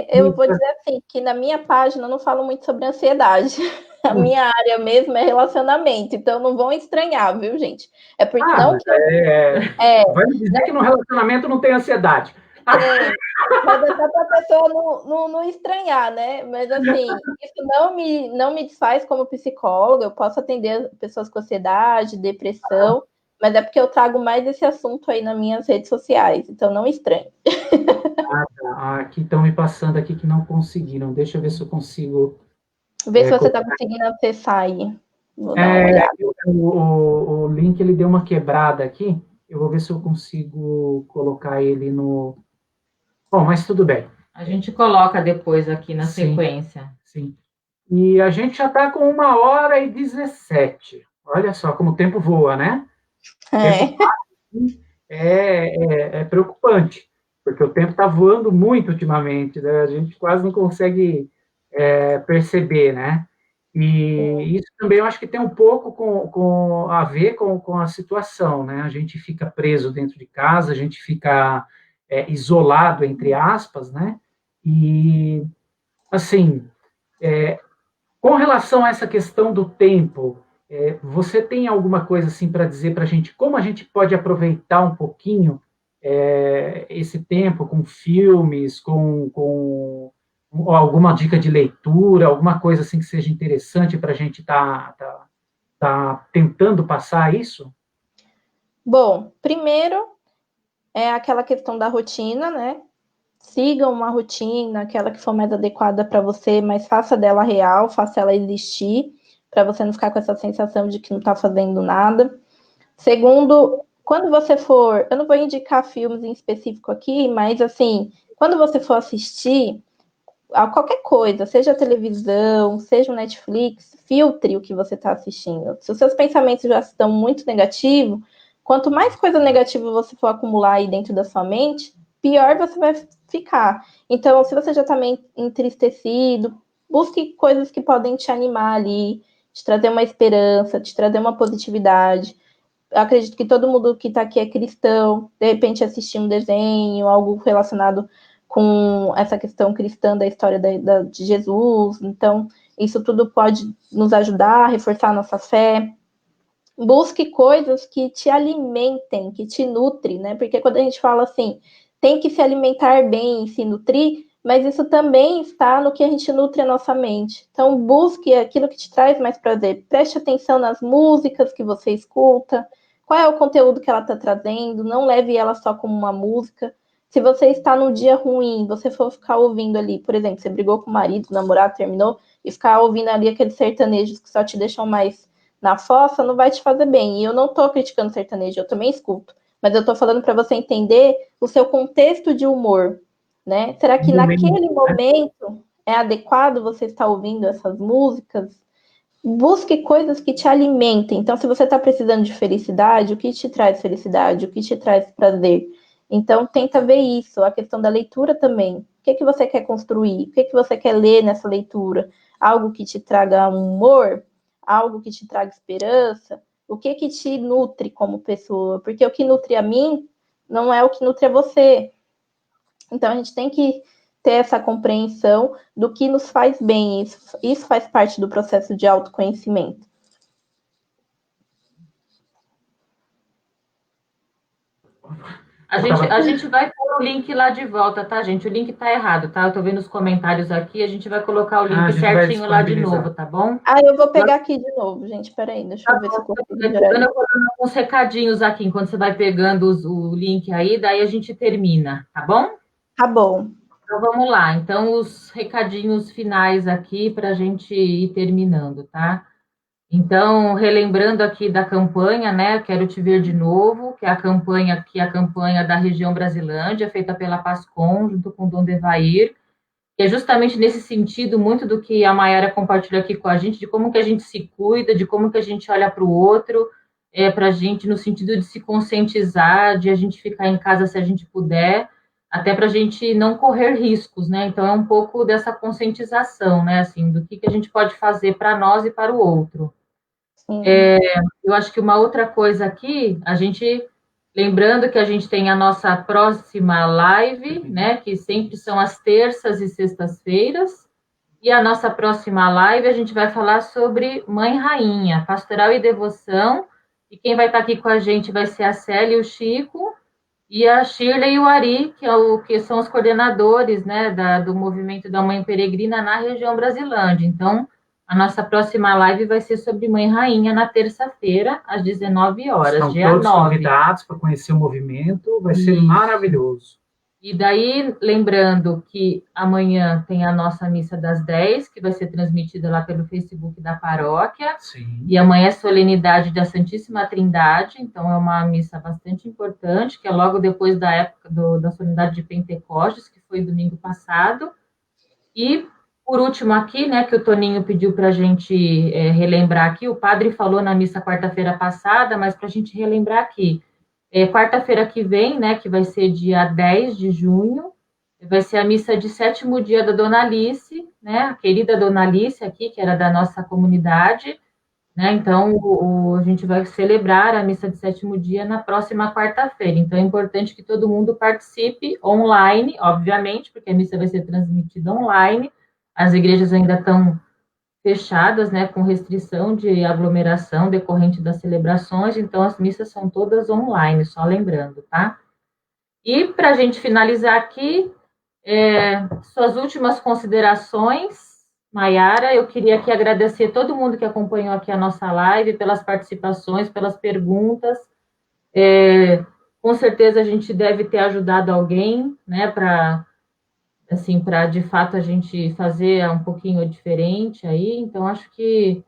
Eu vou dizer assim, que na minha página eu não falo muito sobre ansiedade. A minha área mesmo é relacionamento, então não vão estranhar, viu, gente? É porque não que vai me dizer que no relacionamento não tem ansiedade. Mas é só para a pessoa não estranhar, né? Mas assim, isso não me desfaz como psicóloga, eu posso atender pessoas com ansiedade, depressão, mas é porque eu trago mais esse assunto aí nas minhas redes sociais, então não estranhe. Tá. Aqui estão me passando aqui que não conseguiram. Deixa eu ver se eu consigo. Vê se você está conseguindo acessar aí. Vou dar uma olhada. O link ele deu uma quebrada aqui. Eu vou ver se eu consigo colocar ele no. Bom, mas tudo bem. A gente coloca depois aqui na sequência. Sim. E a gente já está com 1h17. Olha só como o tempo voa, né? É preocupante, porque o tempo está voando muito ultimamente, né? A gente quase não consegue perceber, né? E isso também eu acho que tem um pouco a ver com a situação, né? A gente fica preso dentro de casa, a gente fica isolado, entre aspas, né? E, assim, com relação a essa questão do tempo, você tem alguma coisa assim para dizer para a gente como a gente pode aproveitar um pouquinho esse tempo com filmes, com alguma dica de leitura, alguma coisa assim que seja interessante para a gente tá tentando passar isso? Bom, primeiro é aquela questão da rotina, né? Siga uma rotina, aquela que for mais adequada para você, mas faça dela real, faça ela existir, para você não ficar com essa sensação de que não está fazendo nada. Segundo, quando você for, eu não vou indicar filmes em específico aqui, mas assim, quando você for assistir a qualquer coisa, seja a televisão, seja o Netflix, filtre o que você está assistindo. Se os seus pensamentos já estão muito negativos, quanto mais coisa negativa você for acumular aí dentro da sua mente, pior você vai ficar. Então, se você já está meio entristecido, busque coisas que podem te animar ali, te trazer uma esperança, te trazer uma positividade. Eu acredito que todo mundo que está aqui é cristão, de repente assistir um desenho, algo relacionado com essa questão cristã da história de Jesus. Então, isso tudo pode nos ajudar a reforçar a nossa fé. Busque coisas que te alimentem, que te nutrem, né? Porque quando a gente fala assim, tem que se alimentar bem e se nutrir, mas isso também está no que a gente nutre a nossa mente. Então, busque aquilo que te traz mais prazer. Preste atenção nas músicas que você escuta, qual é o conteúdo que ela está trazendo, não leve ela só como uma música. Se você está num dia ruim, você for ficar ouvindo ali, por exemplo, você brigou com o marido, o namorado terminou, e ficar ouvindo ali aqueles sertanejos que só te deixam mais na fossa, não vai te fazer bem. E eu não estou criticando sertanejo, eu também escuto. Mas eu estou falando para você entender o seu contexto de humor, né? Será que naquele momento é adequado você estar ouvindo essas músicas? Busque coisas que te alimentem. Então, se você está precisando de felicidade, o que te traz felicidade? O que te traz prazer? Então, tenta ver isso. A questão da leitura também. O que você quer construir? O que você quer ler nessa leitura? Algo que te traga humor? Algo que te traga esperança? O que te nutre como pessoa? Porque o que nutre a mim não é o que nutre a você. Então, a gente tem que ter essa compreensão do que nos faz bem. Isso faz parte do processo de autoconhecimento. A gente vai pôr o link lá de volta, tá, gente? O link tá errado, tá? Eu tô vendo os comentários aqui, a gente vai colocar o link certinho lá de novo, tá bom? Eu vou pegar aqui de novo, gente. Peraí, deixa eu ver se eu consigo. Eu vou dando uns recadinhos aqui, enquanto você vai pegando o link aí, daí a gente termina, tá bom? Tá bom. Então, vamos lá. Então, os recadinhos finais aqui para a gente ir terminando, tá? Então, relembrando aqui da campanha, né? Quero te ver de novo, que é a campanha da região Brasilândia, feita pela Pascom, junto com o Dom Devair, que é justamente nesse sentido, muito do que a Mayara compartilhou aqui com a gente, de como que a gente se cuida, de como que a gente olha para o outro, para a gente, no sentido de se conscientizar, de a gente ficar em casa se a gente puder, até para a gente não correr riscos, né? Então, é um pouco dessa conscientização, né? Assim, do que a gente pode fazer para nós e para o outro. Eu acho que uma outra coisa aqui, lembrando que a gente tem a nossa próxima live, né? Que sempre são às terças e sextas-feiras. E a nossa próxima live, a gente vai falar sobre Mãe Rainha, Pastoral e Devoção. E quem vai estar aqui com a gente vai ser a Célia e o Chico, e a Shirley e o Ari, que são os coordenadores, né, do movimento da Mãe Peregrina na região Brasilândia. Então, a nossa próxima live vai ser sobre Mãe Rainha na terça-feira, às 19 horas, Estão dia todos 9. Convidados para conhecer o movimento, vai ser maravilhoso. E daí, lembrando que amanhã tem a nossa missa das 10, que vai ser transmitida lá pelo Facebook da paróquia. Sim. E amanhã é solenidade da Santíssima Trindade, então é uma missa bastante importante, que é logo depois da época da solenidade de Pentecostes, que foi domingo passado. E, por último aqui, né, que o Toninho pediu para a gente relembrar aqui, o padre falou na missa quarta-feira passada, mas para a gente relembrar aqui, quarta-feira que vem, né, que vai ser dia 10 de junho, vai ser a missa de 7º dia da Dona Alice, né, a querida Dona Alice aqui, que era da nossa comunidade, né, então a gente vai celebrar a missa de 7º dia na próxima quarta-feira, então é importante que todo mundo participe online, obviamente, porque a missa vai ser transmitida online, as igrejas ainda estão fechadas, né, com restrição de aglomeração decorrente das celebrações, então as missas são todas online, só lembrando, tá? E para a gente finalizar aqui, suas últimas considerações, Mayara, eu queria aqui agradecer todo mundo que acompanhou aqui a nossa live, pelas participações, pelas perguntas, com certeza a gente deve ter ajudado alguém, né, para de fato a gente fazer um pouquinho diferente aí, então acho que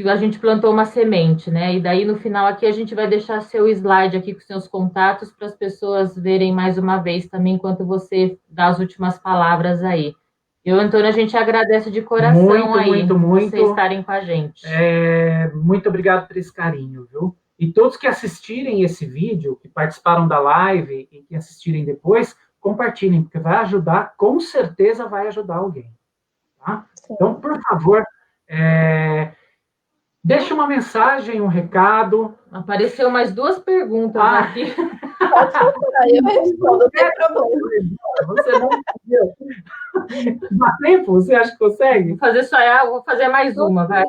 a gente plantou uma semente, né? E daí no final aqui a gente vai deixar seu slide aqui com seus contatos para as pessoas verem mais uma vez também, enquanto você dá as últimas palavras aí. Eu, Antônio, a gente agradece de coração muito vocês estarem com a gente. Muito obrigado por esse carinho, viu? E todos que assistirem esse vídeo, que participaram da live e que assistirem depois, compartilhem, porque vai ajudar, com certeza vai ajudar alguém. Tá? Então, por favor, deixe uma mensagem, um recado. Apareceu mais 2 perguntas aqui. Eu respondo, não tem problema. Você não entendeu. Dá tempo? Você acha que consegue? Vou fazer mais uma, vai.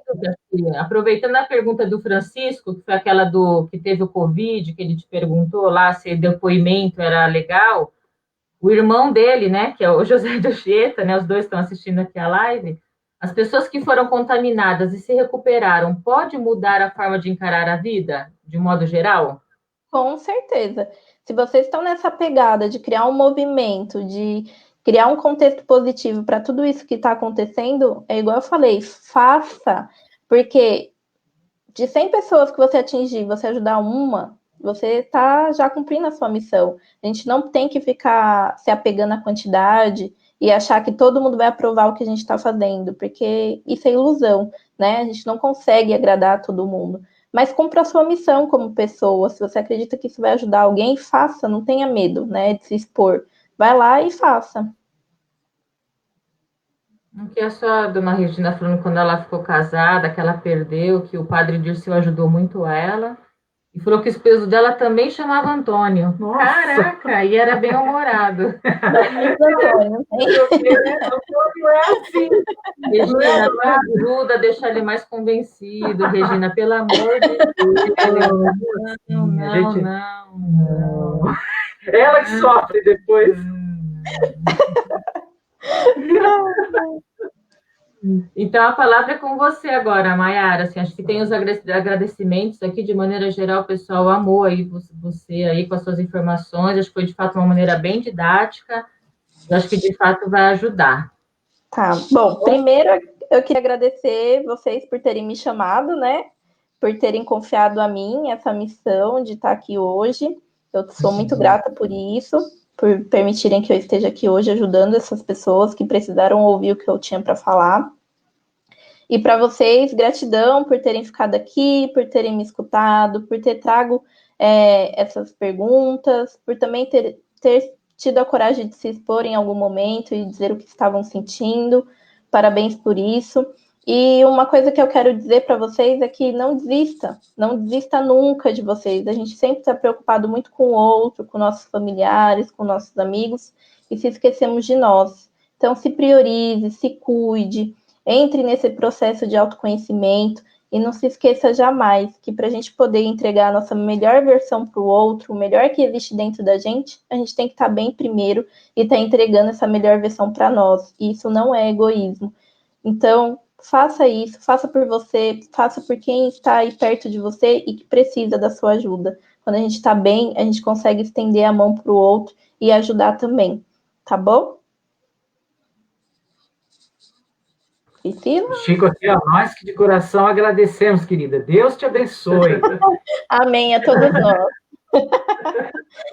Aproveitando a pergunta do Francisco, que foi aquela que teve o Covid, que ele te perguntou lá se depoimento era legal. o irmão dele, né, que é o José de Anchieta, né, os dois estão assistindo aqui a live, as pessoas que foram contaminadas e se recuperaram, pode mudar a forma de encarar a vida, de modo geral? Com certeza. Se vocês estão nessa pegada de criar um movimento, de criar um contexto positivo para tudo isso que está acontecendo, é igual eu falei, faça, porque de 100 pessoas que você atingir, você ajudar uma, você está já cumprindo a sua missão. A gente não tem que ficar se apegando à quantidade e achar que todo mundo vai aprovar o que a gente está fazendo, porque isso é ilusão, né? A gente não consegue agradar todo mundo. Mas cumpra a sua missão como pessoa. Se você acredita que isso vai ajudar alguém, faça, não tenha medo, né, de se expor. Vai lá e faça. O que a sua dona Regina falando quando ela ficou casada, que ela perdeu, que o padre Dirceu ajudou muito ela, e falou que o esposo dela também chamava Antônio. Nossa. Caraca, e era bem humorado. Antônio, Antônio é assim. Regina, me ajuda a deixar ele mais convencido. Regina, pelo amor de Deus. Não. Ela que sofre depois. Então, a palavra é com você agora, Maiara. Assim, acho que tem os agradecimentos aqui, de maneira geral, o pessoal amou aí você aí com as suas informações. Acho que foi, de fato, uma maneira bem didática. Eu acho que, de fato, vai ajudar. Tá, bom, primeiro eu queria agradecer vocês por terem me chamado, né? Por terem confiado a mim essa missão de estar aqui hoje. Eu sou muito grata por isso, por permitirem que eu esteja aqui hoje ajudando essas pessoas que precisaram ouvir o que eu tinha para falar. E para vocês, gratidão por terem ficado aqui, por terem me escutado, por ter trago essas perguntas, por também ter tido a coragem de se expor em algum momento e dizer o que estavam sentindo. Parabéns por isso. E uma coisa que eu quero dizer para vocês é que não desista nunca de vocês. A gente sempre está preocupado muito com o outro, com nossos familiares, com nossos amigos, e se esquecemos de nós. Então, se priorize, se cuide, entre nesse processo de autoconhecimento e não se esqueça jamais que para a gente poder entregar a nossa melhor versão para o outro, o melhor que existe dentro da gente, a gente tem que estar bem primeiro e estar entregando essa melhor versão para nós. E isso não é egoísmo. Então, faça isso, faça por você, faça por quem está aí perto de você e que precisa da sua ajuda. Quando a gente está bem, a gente consegue estender a mão para o outro e ajudar também. Tá bom? Priscila? Chico, aqui, ó, nós que de coração agradecemos, querida. Deus te abençoe. Amém a todos nós.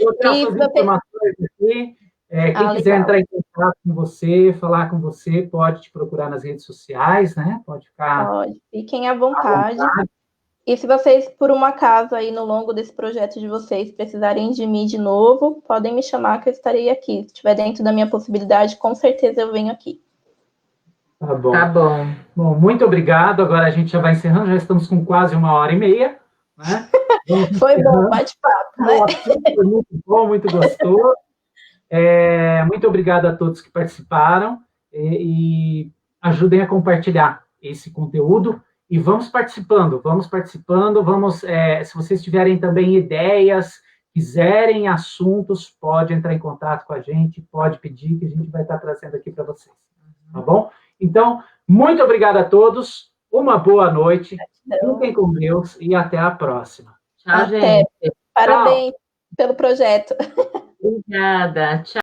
Vou ter as suas informações aqui. Quem quiser entrar em contato com você, falar com você, pode te procurar nas redes sociais, né? Pode ficar. Pode, fiquem à vontade. E se vocês, por um acaso, aí no longo desse projeto de vocês, precisarem de mim de novo, podem me chamar que eu estarei aqui. Se estiver dentro da minha possibilidade, com certeza eu venho aqui. Tá bom. Tá bom. Bom, muito obrigado. Agora a gente já vai encerrando, já estamos com quase 1h30, né? Foi bom, bate-papo, né? Foi muito bom, muito gostoso. Muito obrigado a todos que participaram e ajudem a compartilhar esse conteúdo e vamos participando, se vocês tiverem também ideias, quiserem assuntos, pode entrar em contato com a gente, pode pedir que a gente vai estar trazendo aqui para vocês, tá bom? Então, muito obrigado a todos, uma boa noite, fiquem com Deus e até a próxima. Tchau, gente. Parabéns pelo projeto. Obrigada. Tchau.